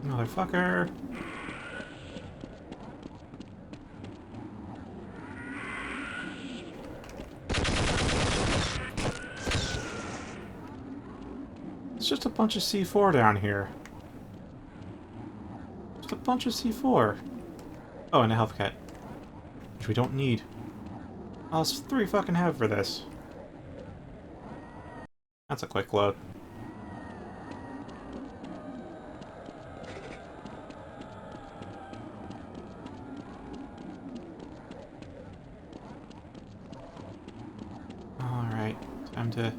Motherfucker! It's just a bunch of C4 down here. Just a bunch of C4. Oh, and a health kit. Which we don't need. Oh, it's 3 fucking have for this. That's a quick load. Alright, time to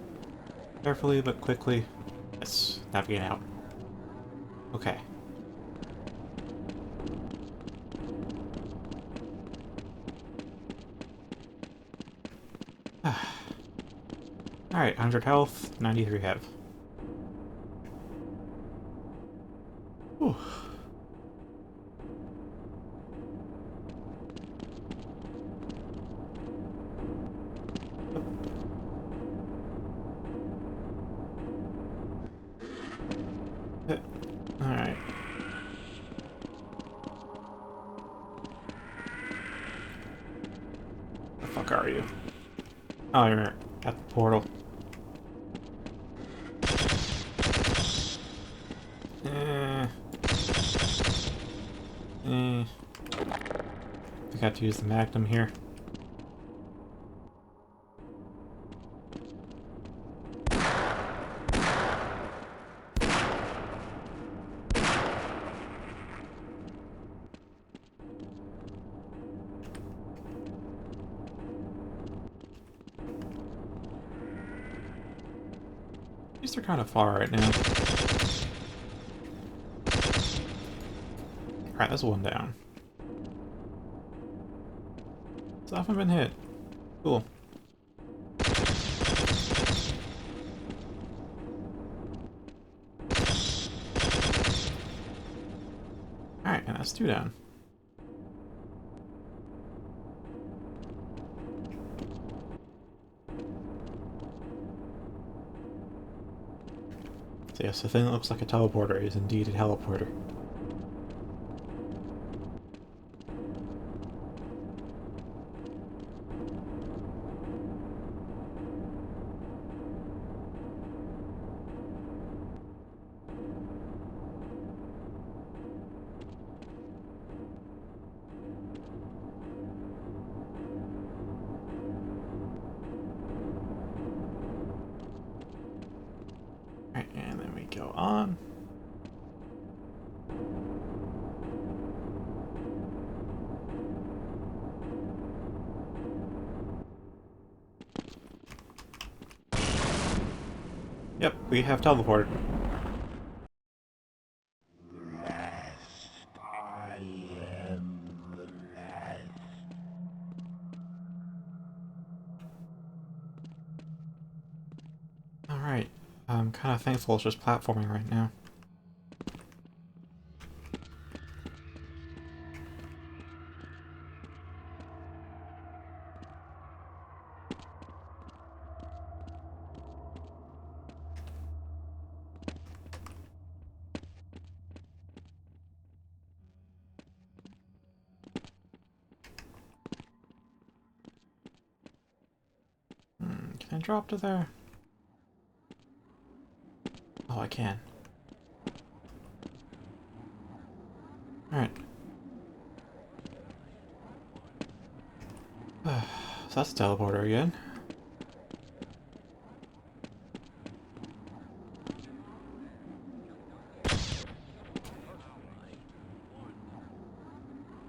carefully but quickly, yes, navigate out. Okay. Alright, 100 health, 93 hev. Whew. Alright. The fuck are you? Oh, you're at the portal. Forgot to use the Magnum here. These are kind of far right now. Alright, that's one down. It's often been hit. Cool. Alright, and that's 2 down. So yes, the thing that looks like a teleporter is indeed a teleporter. Alright, and then we go on. Yep, we have teleported. I am the last. I'm kind of thankful it's just platforming right now. Can I drop to there? Oh, I can. Alright. So that's a teleporter again.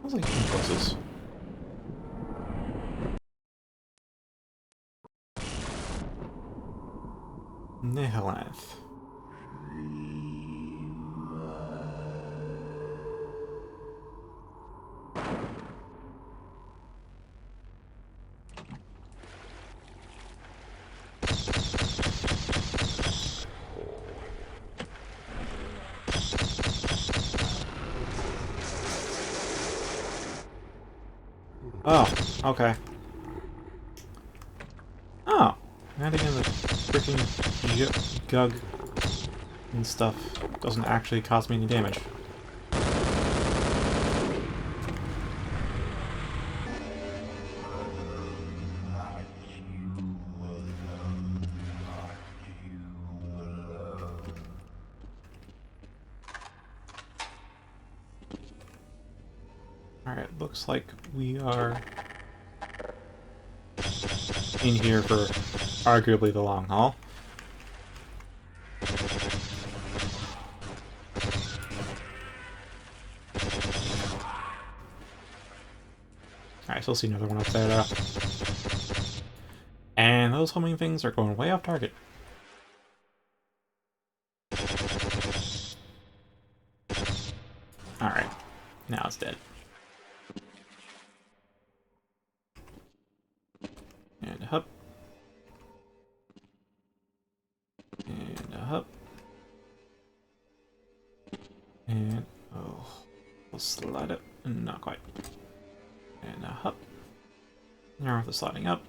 Sounds like impulses. Nihilanth. Oh, okay. Oh, not again the freaking gug and stuff doesn't actually cause me any damage. Not you alone, not you alone. Alright, looks like we are in here for arguably the long haul. Alright, still see another one up there though. And those homing things are going way off target. Alright, now it's dead. And a hop. And a hop. And, oh, we'll slide up. Not quite. And a hop. Now with the sliding up.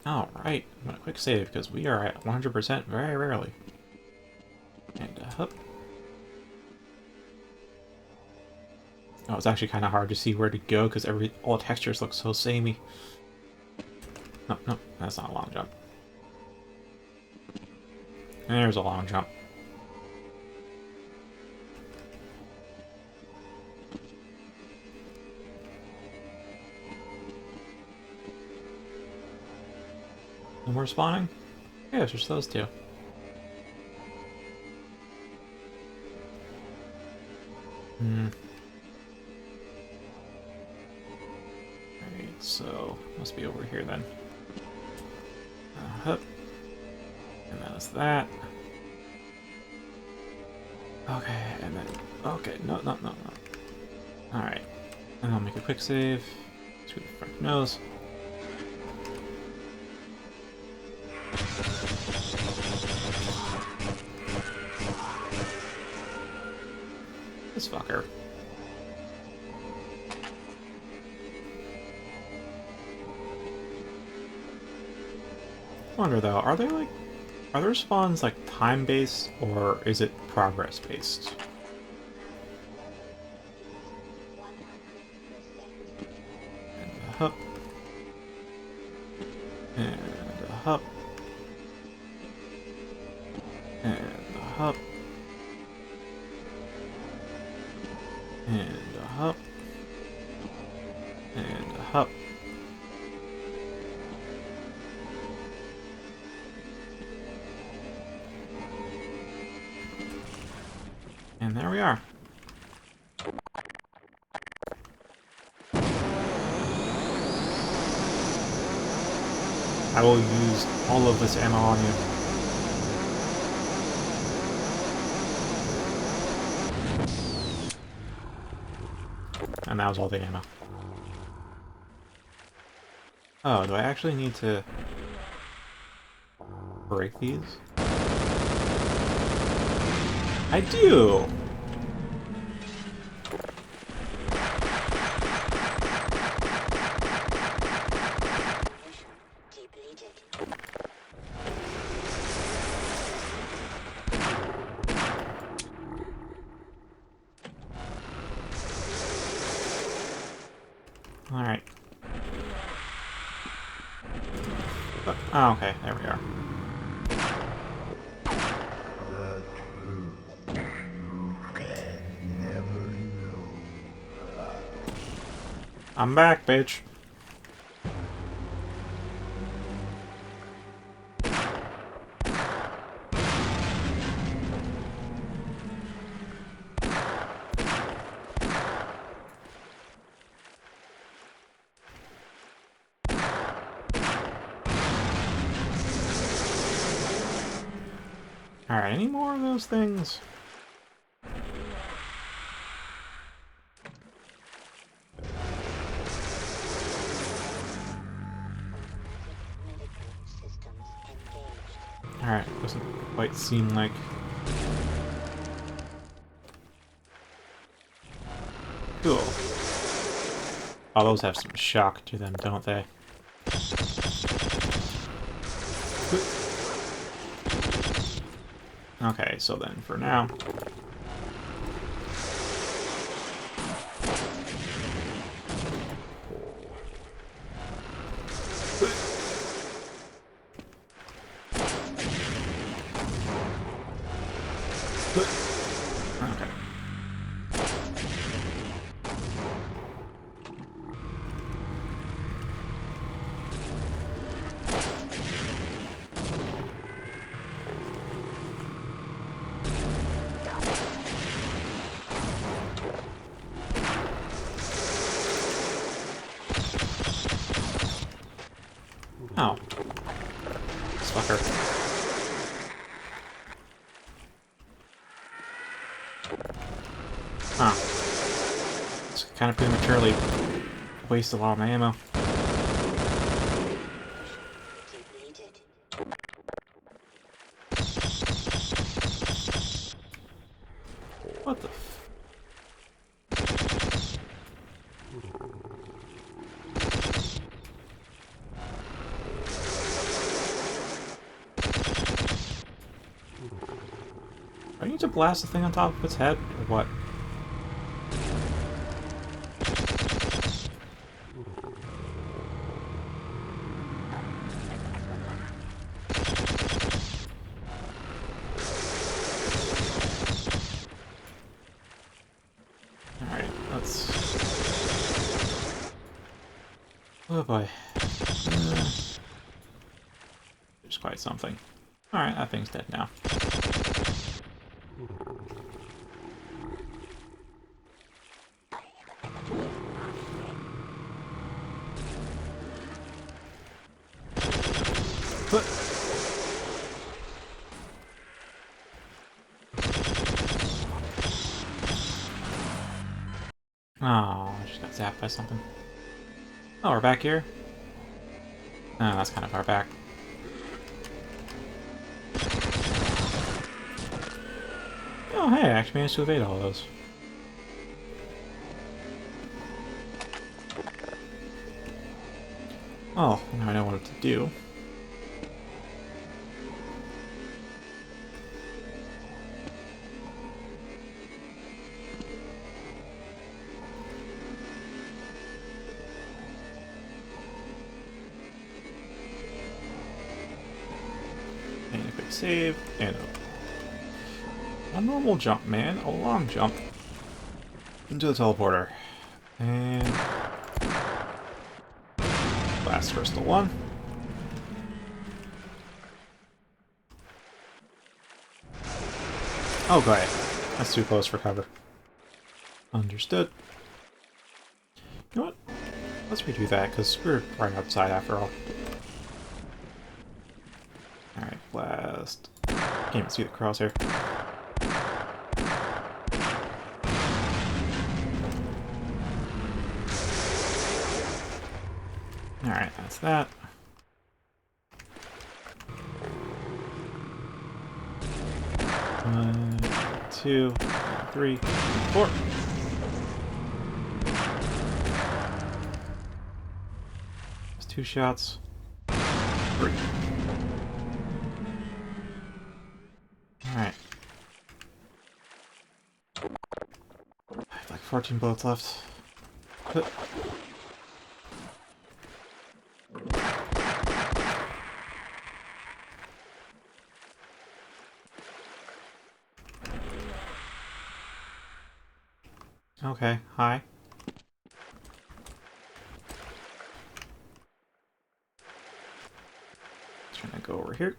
Alright, I'm gonna quick save because we are at 100% very rarely. And a hop. Oh, it's actually kind of hard to see where to go because all textures look so samey. No, no, that's not a long jump. There's a long jump. No more spawning? Yeah, it's just those two. Hmm. Alright, so must be over here then. Hup. And that's that. Okay, and then... Okay, no, no, no, no. Alright. And I'll make a quick save. Screw the front nose. This fucker. I wonder though, are their spawns like time-based or is it progress-based? And a hop. And a hop. And a hop. And a hop. And a hop. And there we are. I will use all of this ammo on you. And that was all the ammo. Oh, do I actually need to break these? I do! Alright. Oh, okay, there we are. The truth you can never know. I'm back, bitch. Alright, any more of those things? Alright, doesn't quite seem like... Cool. Oh, those have some shock to them, don't they? Okay, so then for now... Okay. Oh. This fucker. Huh. It's kind of prematurely wasted a lot of my ammo. What the f... Do I need to blast the thing on top of its head, or what? Alright, let's... Oh boy. There's quite something. Alright, that thing's dead now. But... Oh, I just got zapped by something. Oh, we're back here? Oh, that's kind of far back. Oh, hey, I actually managed to evade all of those. Oh, now I know what to do. And a quick save, and a normal jump, man. A long jump. Into the teleporter. And... Blast crystal 1. Oh, go ahead. That's too close for cover. Understood. You know what? Let's redo that, because we're right outside after all. Alright, blast. Can't even see the crosshair. Alright, that's that. One, two, three, four. That's 2 shots. 3. Alright. I have like 14 bullets left. Okay, hi. Trying to go over here.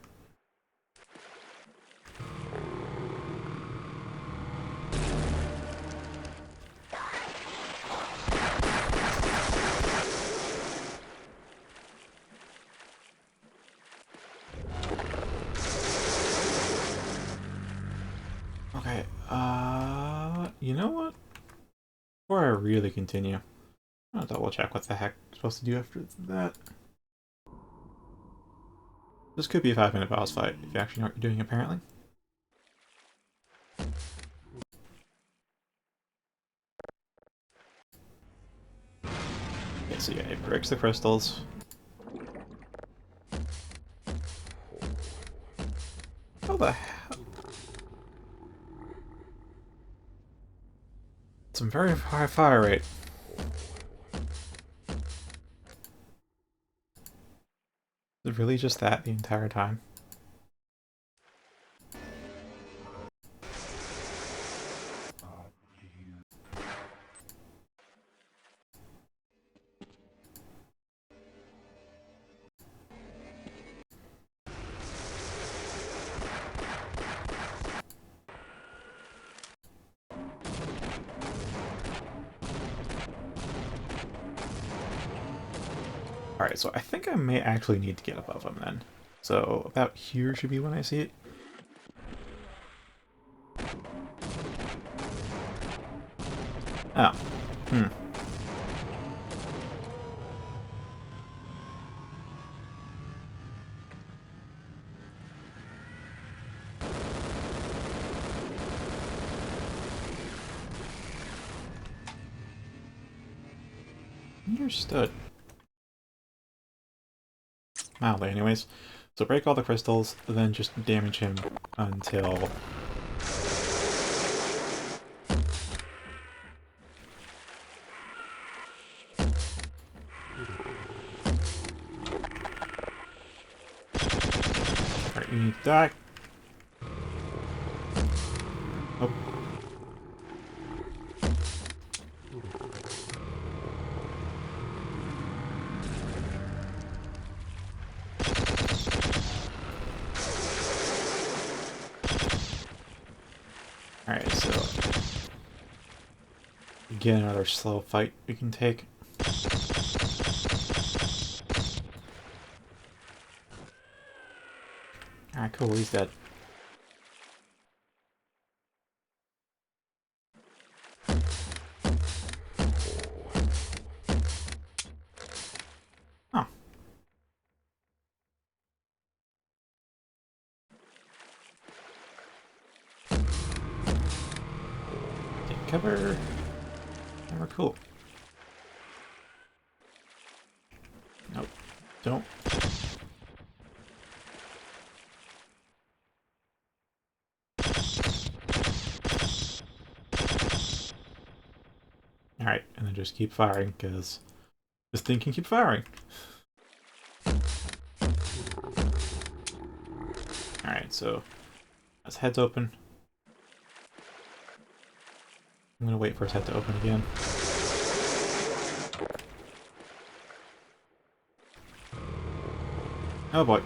Okay, you know what? Before I really continue, I'll double check what the heck I'm supposed to do after that. This could be a 5-minute boss fight, if you actually know what you're doing, apparently. Okay, so yeah, it breaks the crystals. How the hell? Some very high fire rate. Is it really just that the entire time? Alright, so I think I may actually need to get above him then. So about here should be when I see it. Oh. Hmm. Understood. Mildly, anyways. So break all the crystals, then just damage him until... Alright, you need to die. Oh. Alright, so... Again, another slow fight we can take. Alright, cool, he's dead. Oh. Take cover. And we're cool. Nope. Don't. Alright, and then just keep firing, because this thing can keep firing. Alright, so his head's open. I'm gonna wait for his head to open again. Oh boy.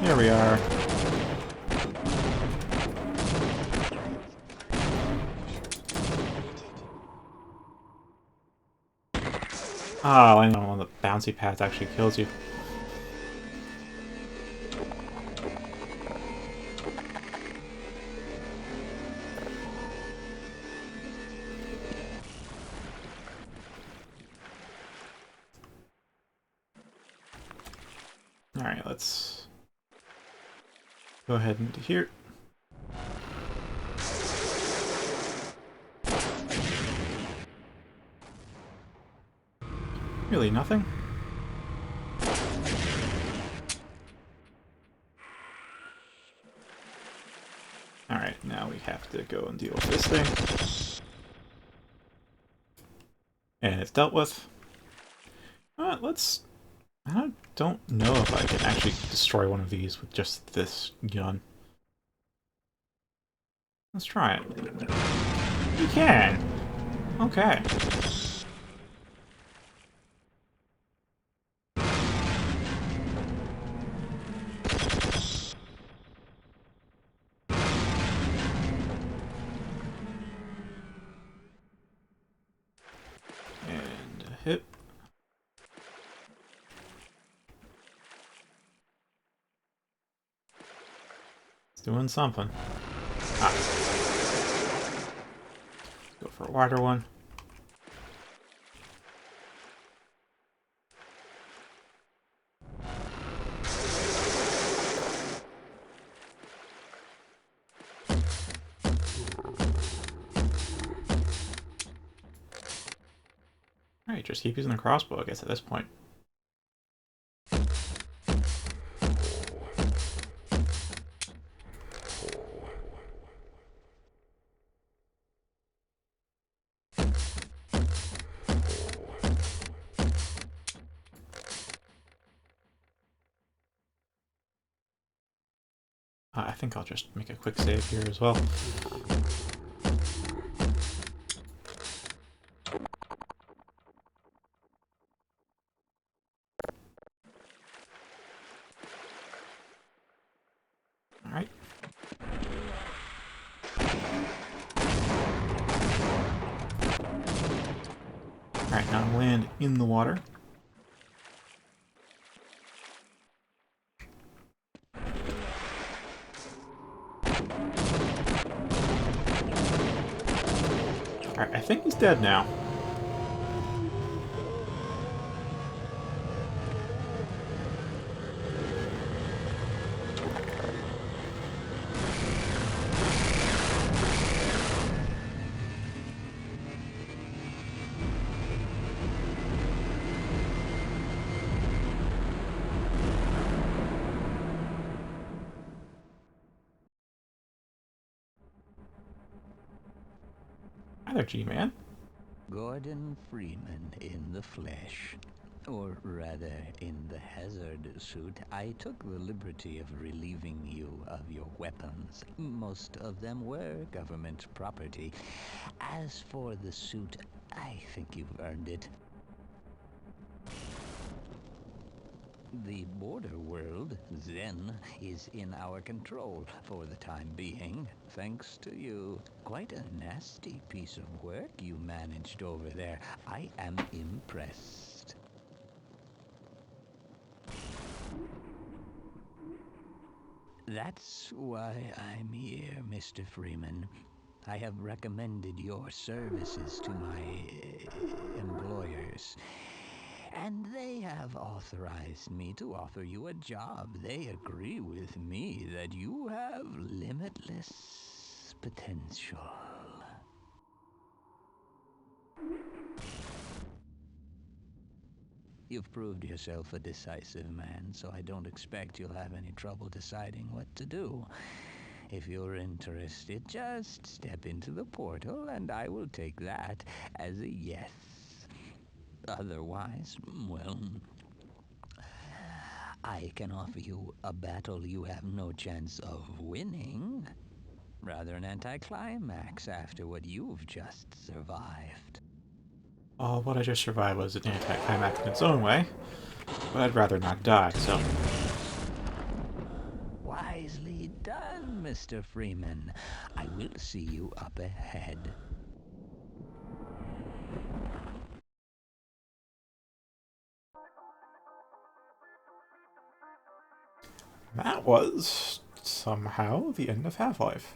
Here we are. Oh, landing on one of the bouncy pads actually kills you. Alright, let's go ahead into here. Really nothing. Alright, now we have to go and deal with this thing. And it's dealt with. Let's... I don't know if I can actually destroy one of these with just this gun. Let's try it. You can! Okay. And a hit. It's doing something. Ah. Let's go for a wider one. Alright, just keep using the crossbow, I guess, at this point. I think I'll just make a quick save here as well. Alright. Alright, now land in the water. Alright, I think he's dead now. Hi there, G-Man. Gordon Freeman in the flesh. Or rather, in the hazard suit. I took the liberty of relieving you of your weapons. Most of them were government property. As for the suit, I think you've earned it. The border world, Zen, is in our control for the time being, thanks to you. Quite a nasty piece of work you managed over there. I am impressed. That's why I'm here, Mr. Freeman. I have recommended your services to my employers. And they have authorized me to offer you a job. They agree with me that you have limitless potential. You've proved yourself a decisive man, so I don't expect you'll have any trouble deciding what to do. If you're interested, just step into the portal, and I will take that as a yes. Otherwise, well, I can offer you a battle you have no chance of winning. Rather an anticlimax after what you've just survived. Well, what I just survived was an anticlimax in its own way, but I'd rather not die, so... Wisely done, Mr. Freeman. I will see you up ahead. That was somehow the end of Half-Life.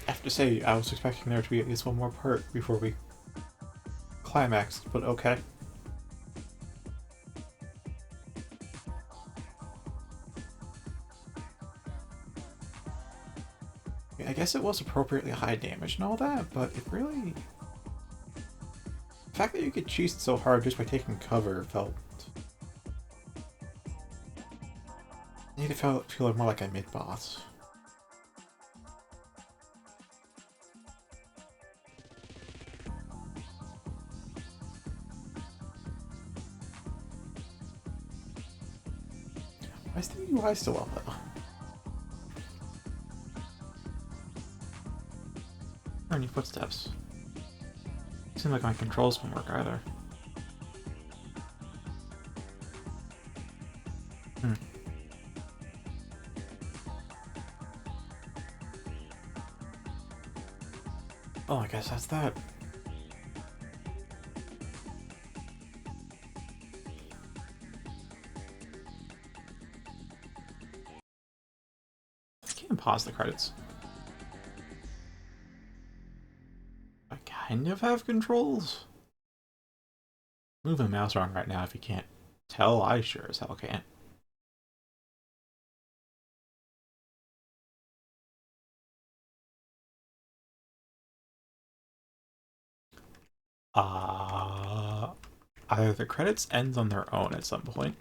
I have to say, I was expecting there to be at least one more part before we climaxed, but okay. I guess it was appropriately high damage and all that, but it really... The fact that you could cheese so hard just by taking cover felt... I need to feel more like a mid-boss. Why is the UI still up, though? Or any footsteps? Seems like my controls won't work either. Hmm. Oh, I guess that's that. I can't pause the credits. I kind of have controls. Moving the mouse around right now, if you can't tell, I sure as hell can't. Uh, Either the credits ends on their own at some point.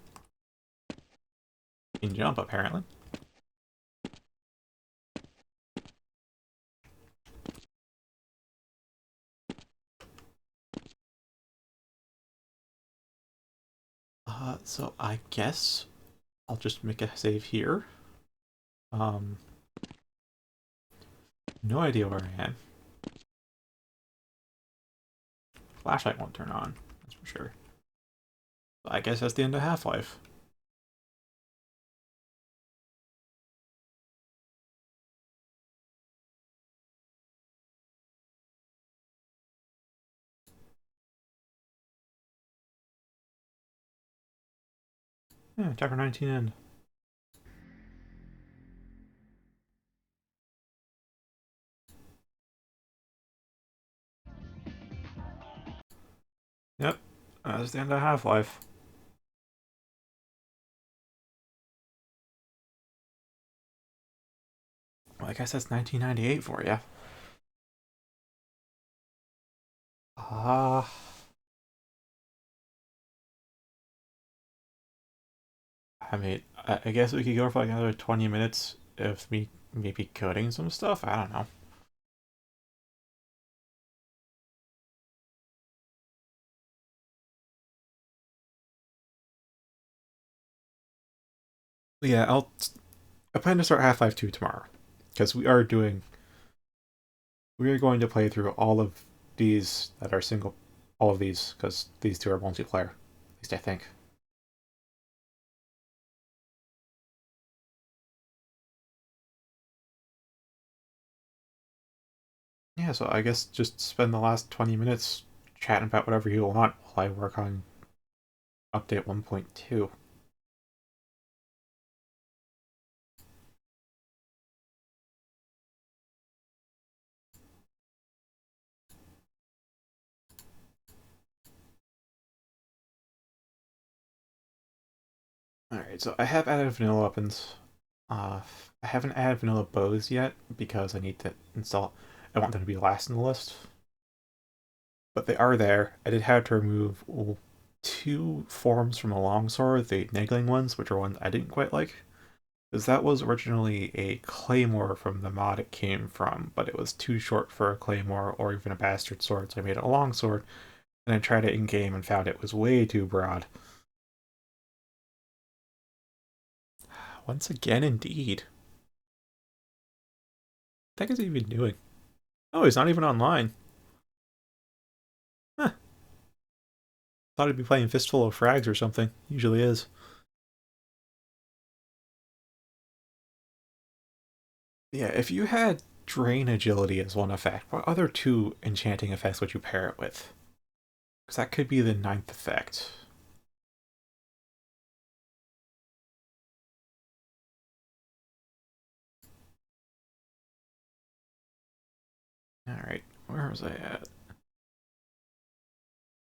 You can jump, apparently. So I guess I'll just make a save here. Um, no idea where I am. Flashlight won't turn on, that's for sure. I guess that's the end of Half-Life. Yeah, chapter 19 end. Yep, that's the end of Half-Life. Well, I guess that's 1998 for you. Ah. I mean, I guess we could go for like another 20 minutes of me maybe coding some stuff. I don't know. Yeah, I plan to start Half-Life 2 tomorrow because we are going to play through all of these that are single, all of these because these two are multiplayer. At least I think. Yeah, so I guess just spend the last 20 minutes chatting about whatever you want while I work on update 1.2. Alright, so I have added vanilla weapons. Uh, I haven't added vanilla bows yet because I need to install. I want them to be last in the list, but they are there. I did have to remove two forms from the longsword, the niggling ones, which are ones I didn't quite like, because that was originally a claymore from the mod it came from, but it was too short for a claymore or even a bastard sword, so I made it a longsword. And I tried it in game and found it was way too broad. Once again, indeed. What the heck is he even doing? Oh, he's not even online. Huh. Thought he'd be playing Fistful of Frags or something. Usually is. Yeah, if you had Drain Agility as one effect, what other two enchanting effects would you pair it with? Because that could be the ninth effect. Alright, where was I at?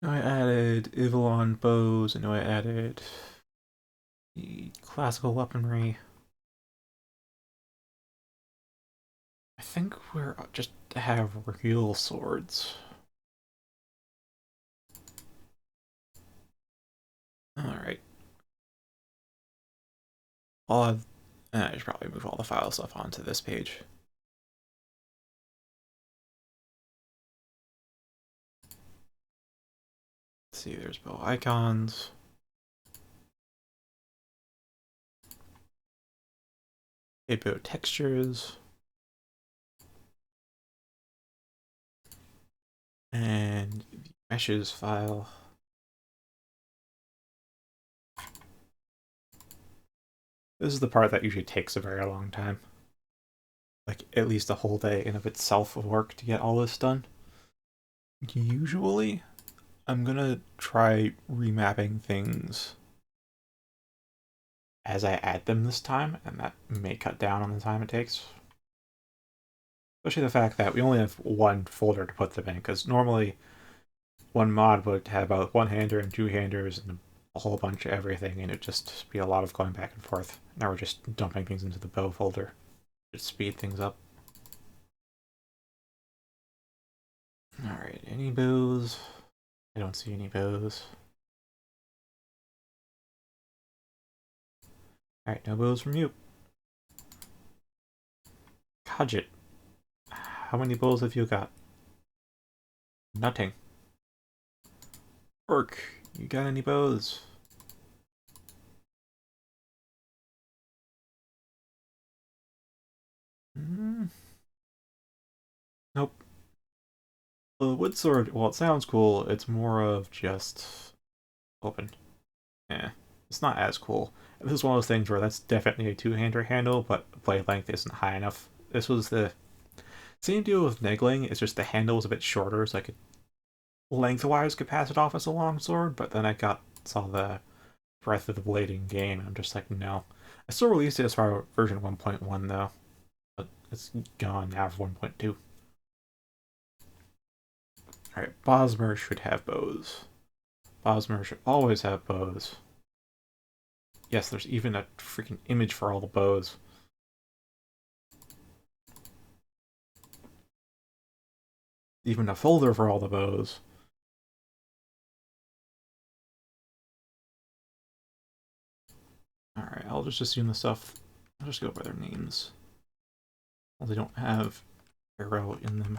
I added Ivalon bows, and I added the classical weaponry. I think we're just have real swords. Alright. I should probably move all the file stuff onto this page. Let's see, there's bow icons. Bow textures. And the meshes file. This is the part that usually takes a very long time. Like, at least a whole day in of itself of work to get all this done. Usually, I'm gonna try remapping things as I add them this time, and that may cut down on the time it takes. Especially the fact that we only have one folder to put them in, because normally one mod would have about one-hander and two-handers and a whole bunch of everything, and it'd just be a lot of going back and forth. Now we're just dumping things into the bow folder. Just speed things up. Alright, any bows? I don't see any bows. Alright, no bows from you. Kajit, how many bows have you got? Nothing. Orc, you got any bows? Nope. The wood sword, well, it sounds cool. It's more of just open. Yeah, it's not as cool. This is one of those things where that's definitely a two-hander handle, but the blade length isn't high enough. This was the same deal with Negling. It's just the handle was a bit shorter, so I could lengthwise could pass it off as a long sword. But then I saw the breadth of the blade in game, and I'm just like, no. I still released it as far as version 1.1 though, but it's gone now for 1.2. Alright, Bosmer should have bows. Bosmer should always have bows. Yes, there's even a freaking image for all the bows. Even a folder for all the bows. Alright, I'll just assume the stuff. I'll just go by their names. Well, they don't have Referral in them.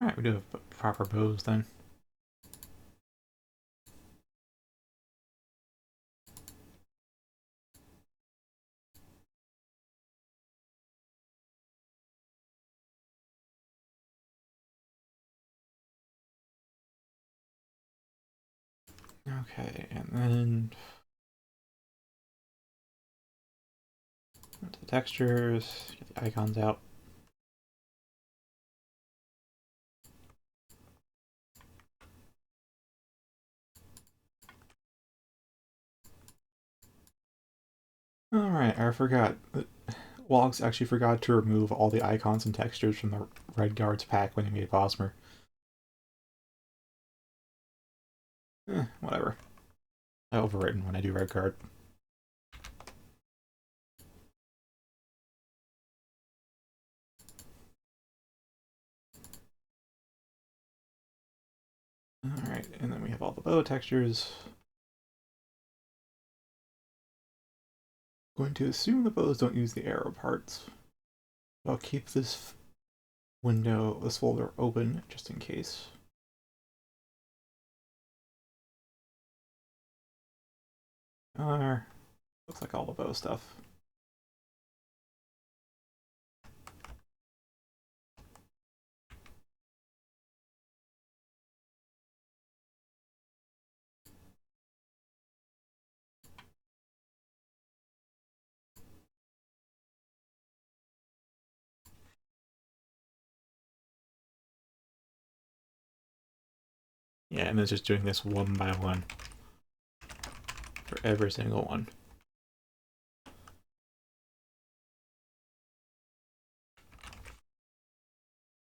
Alright, we do have proper bows then. Okay, and then the textures, get the icons out. Alright, I forgot. Logs actually forgot to remove all the icons and textures from the Red Guards pack when he made Bosmer. Whatever. I overwritten when I do Red Guard. Alright, and then we have all the bow textures. Going to assume the bows don't use the arrow parts. I'll keep this this folder open just in case. Looks like all the bow stuff. Yeah, and it's just doing this one by one for every single one.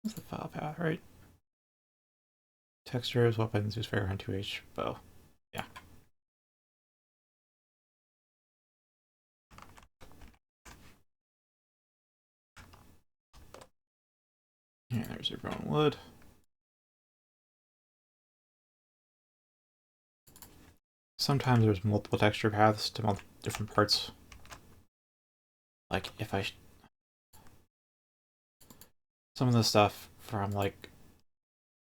That's the file path, right? Textures, weapons, use fair on 2H, bow. Yeah. And there's your bone wood. Sometimes there's multiple texture paths to different parts. Like if I some of the stuff from like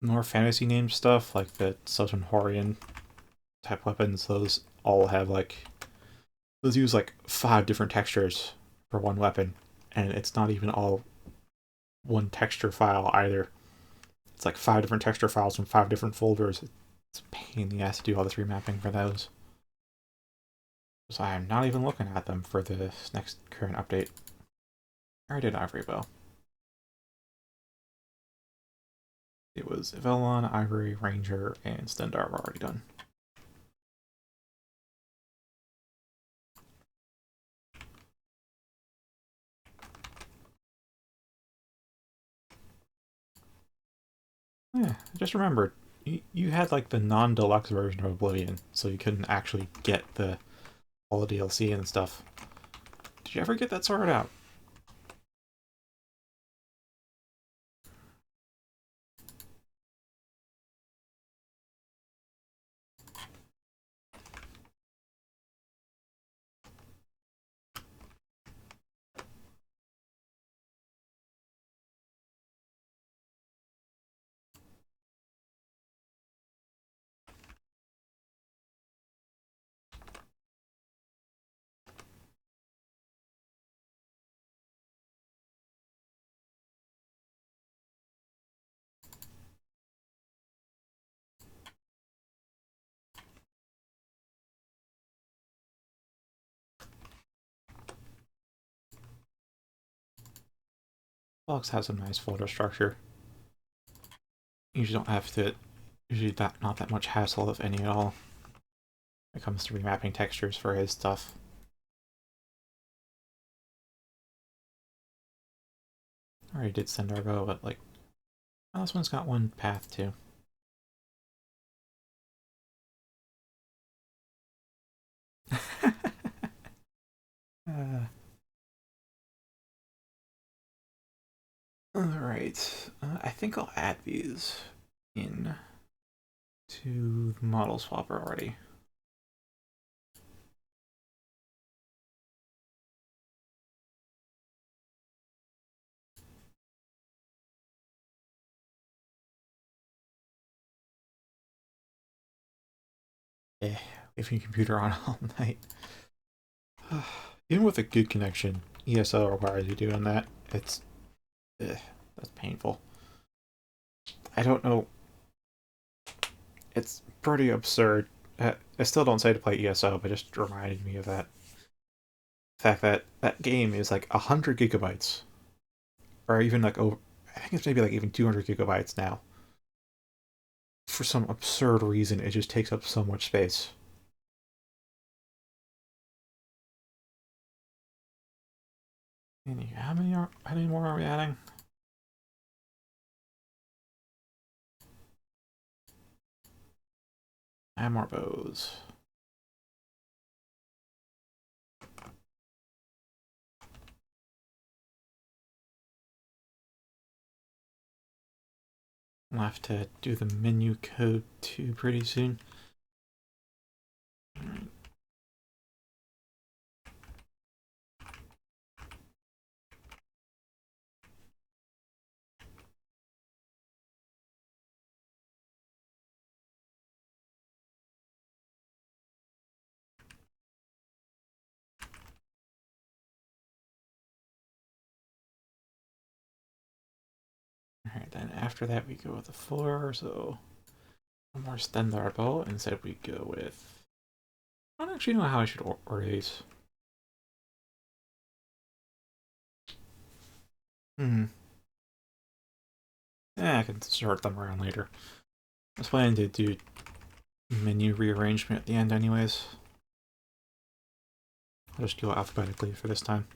more fantasy named stuff, like the Southern Horian type weapons, those all have like those use like 5 different textures for one weapon, and it's not even all one texture file either. It's like 5 different texture files from 5 different folders. It's a pain in the ass to do all this remapping for those. So I'm not even looking at them for this next current update. I already did Ivory Bow. It was Velon, Ivory, Ranger, and Stendar were already done. Yeah, I just remembered. You had like the non-deluxe version of Oblivion, so you couldn't actually get all the DLC and stuff. Did you ever get that sorted out? Flux has a nice folder structure. You usually don't have to. Usually not that much hassle, if any at all, when it comes to remapping textures for his stuff. I already did Sendarbo, but like, oh, this one's got one path too. uh, Alright, I think I'll add these in to the model swapper already. Leaving your computer on all night. Even with a good connection, ESL requires you doing that. It's that's painful. I don't know. It's pretty absurd. I still don't say to play ESO, but it just reminded me of that fact that that game is like 100 GB, or even like over. I think it's maybe like even 200 GB now. For some absurd reason, it just takes up so much space. How many more are we adding? Add more bows. I'll have to do the menu code too pretty soon. Alright. Alright, then after that we go with the 4, so one more Stendar bow. Instead we go with... I don't actually know how I should order these. Hmm. Yeah, I can sort them around later. I was planning to do menu rearrangement at the end anyways. I'll just go alphabetically for this time.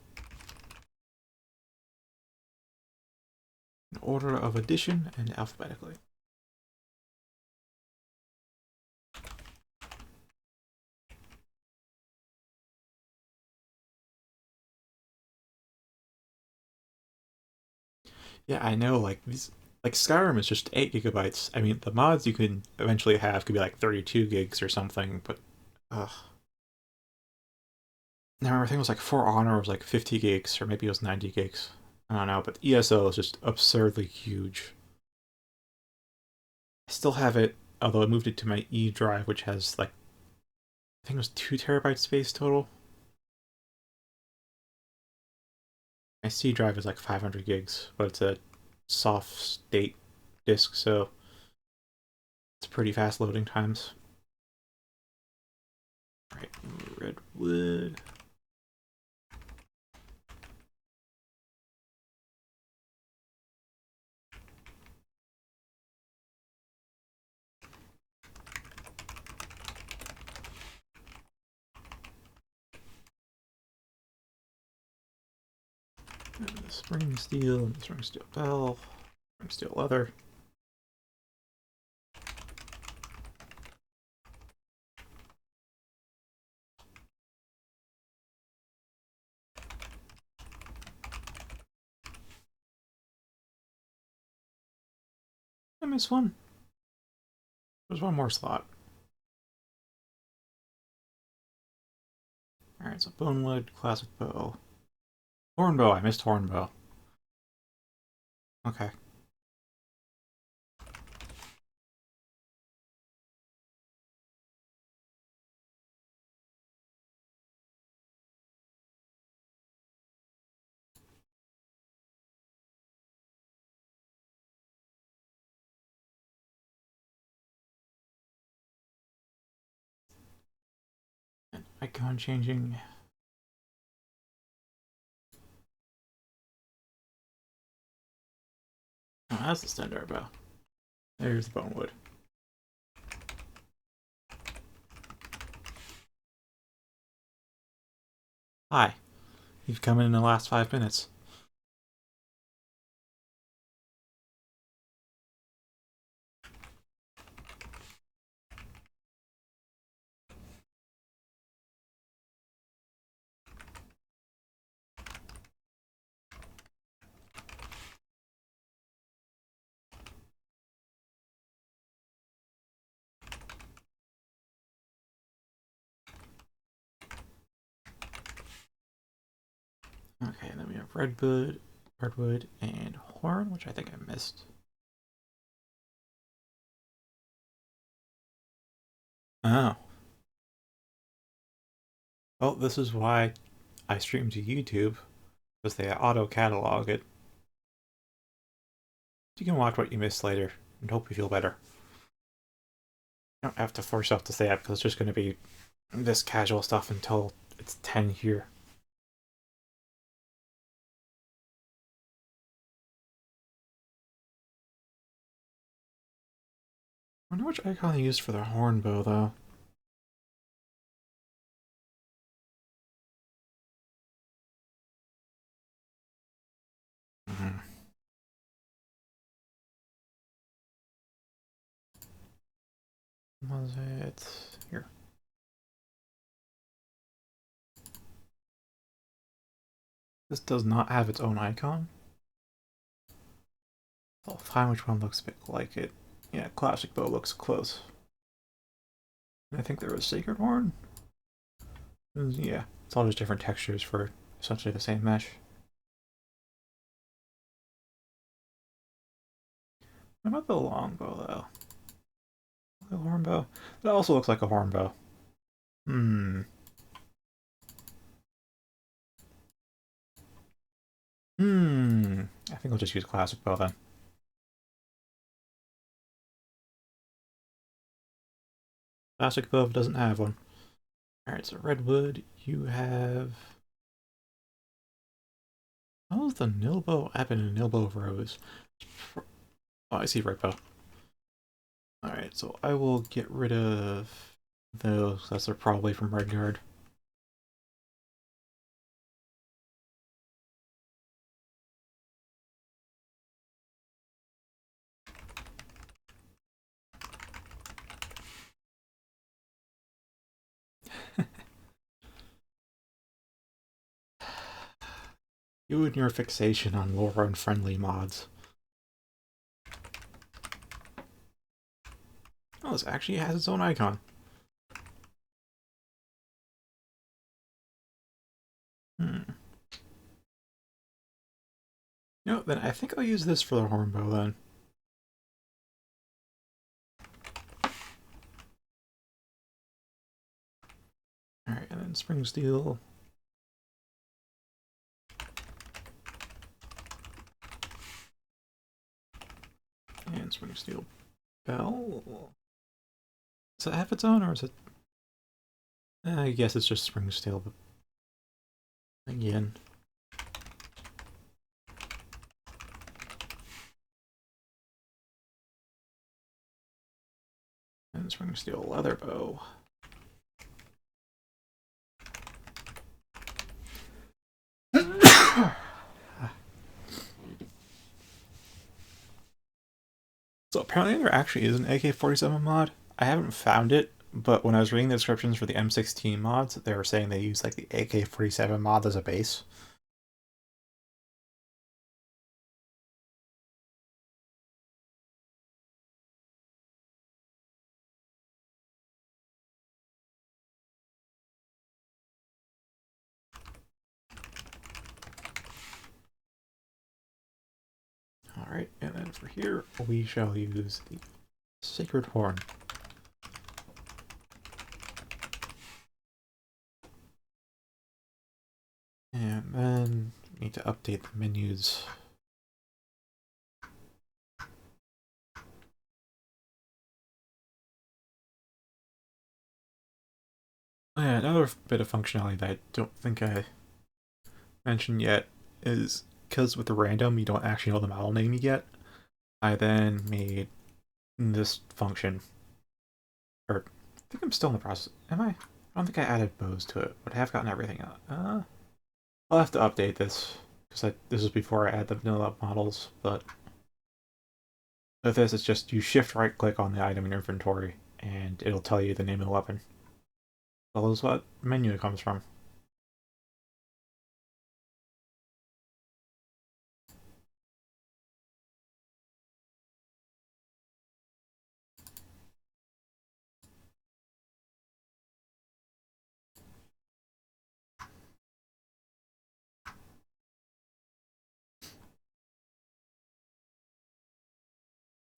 In order of addition and alphabetically. Yeah, I know, like, these, like, Skyrim is just 8 gigabytes. I mean, the mods you can eventually have could be like 32 gigs or something, but, ugh. Now, I think it was like For Honor was like 50 gigs, or maybe it was 90 gigs. I don't know, but ESO is just absurdly huge. I still have it, although I moved it to my E drive, which has like, I think it was 2 terabytes space total. My C drive is like 500 gigs, but it's a soft state disk, so it's pretty fast loading times. Alright, redwood. And the spring steel, and the spring steel bell, spring steel leather. I missed one. There's one more slot. Alright, so bonewood, classic bow. Hornbow, I missed hornbow. Okay. And icon changing. Oh, that's the standard bow. There's the bonewood. Hi. You've come in the last 5 minutes. Okay, and then we have redwood, and horn, which I think I missed. Oh. Well, this is why I stream to YouTube, because they auto-catalog it. You can watch what you missed later, and hope you feel better. You don't have to force yourself to stay up, because it's just going to be this casual stuff until it's 10 here. I wonder which icon they used for the horn bow, though. Mm-hmm. Was it here? This does not have its own icon. I'll find which one looks a bit like it. Yeah, classic bow looks close. I think there was sacred horn. Yeah, it's all just different textures for essentially the same mesh. What about the longbow though? The hornbow? That also looks like a hornbow. Hmm. I think I'll just use classic bow then. Classic bow doesn't have one. Alright, so redwood, you have... How is the nilbow ebon and nilbow rose? Oh, I see red bow. Alright, so I will get rid of those. Those are probably from Redguard. You and your fixation on lore-unfriendly mods. Oh, this actually has its own icon. No, then I think I'll use this for the hornbow then. Alright, and then spring steel. And spring steel bell. Does it have its own, or is it... I guess it's just spring steel, but... Again. And spring steel leather bow. So apparently there actually is an AK-47 mod. I haven't found it, but when I was reading the descriptions for the M16 mods, they were saying they use like the AK-47 mod as a base. Alright, and then for here, we shall use the Sacred Horn. And then we need to update the menus. And another bit of functionality that I don't think I mentioned yet is because with the random you don't actually know the model name you get. I then made this function. Or I think I'm still in the process. Am I? I don't think I added bows to it, but I have gotten everything out. I'll have to update this because this is before I add the vanilla models. But with this, it's just you shift right click on the item in your inventory, and it'll tell you the name of the weapon. That is what menu it comes from.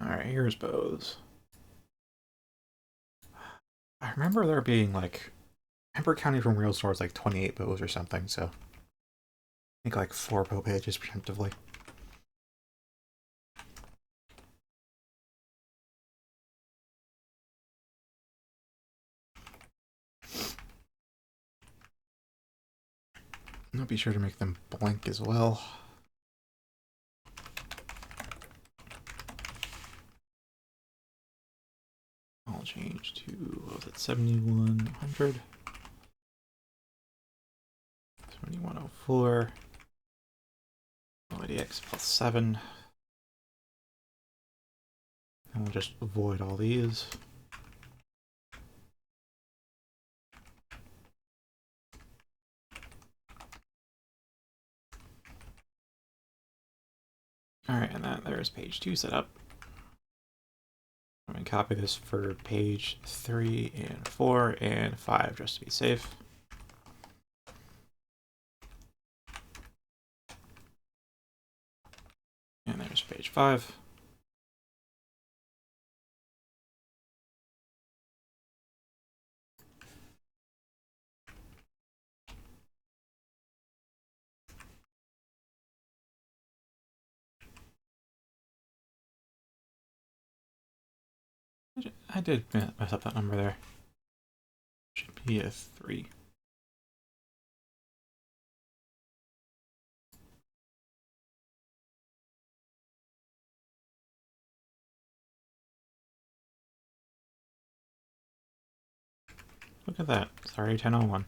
Alright, here's bows. I remember there being like... I remember counting from real stores like 28 bows or something, so... I think like 4 bow pages preemptively. I'll be sure to make them blank as well. I'll change to, what was it, 7100? 7104. OIDX plus 7. And we'll just avoid all these. Alright, and then there's page 2 set up. I'm going to copy this for page 3 and 4 and 5 just to be safe. And there's page 5. I did mess up that number there. Should be a 3. Look at that. Sorry, 10:01.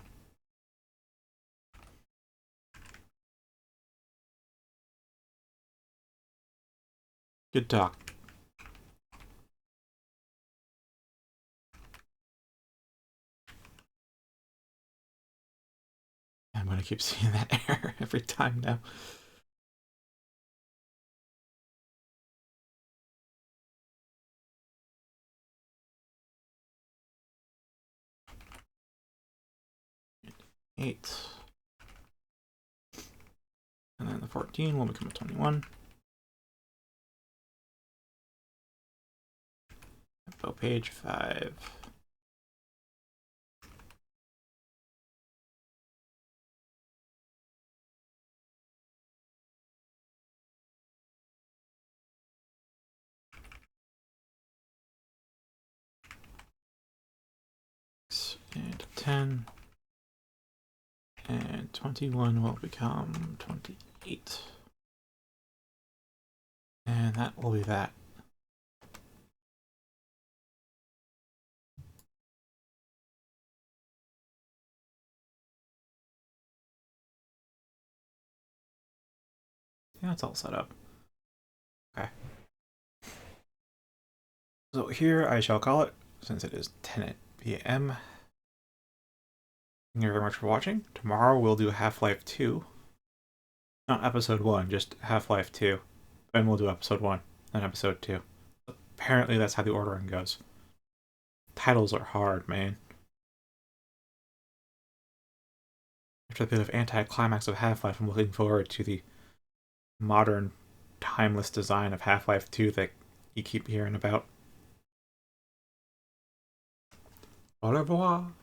Good talk. I'm gonna keep seeing that error every time now. Eight. And then the 14 will become a 21. Info page 5. And 10. And 21 will become 28. And that will be that. Yeah, it's all set up. Okay. So here I shall call it, since it is 10 p.m. Thank you very much for watching. Tomorrow we'll do Half-Life 2. Not episode 1, just Half-Life 2. Then we'll do episode 1, then episode 2. Apparently that's how the ordering goes. Titles are hard, man. After a bit of anti-climax of Half-Life, I'm looking forward to the modern, timeless design of Half-Life 2 that you keep hearing about. Au revoir.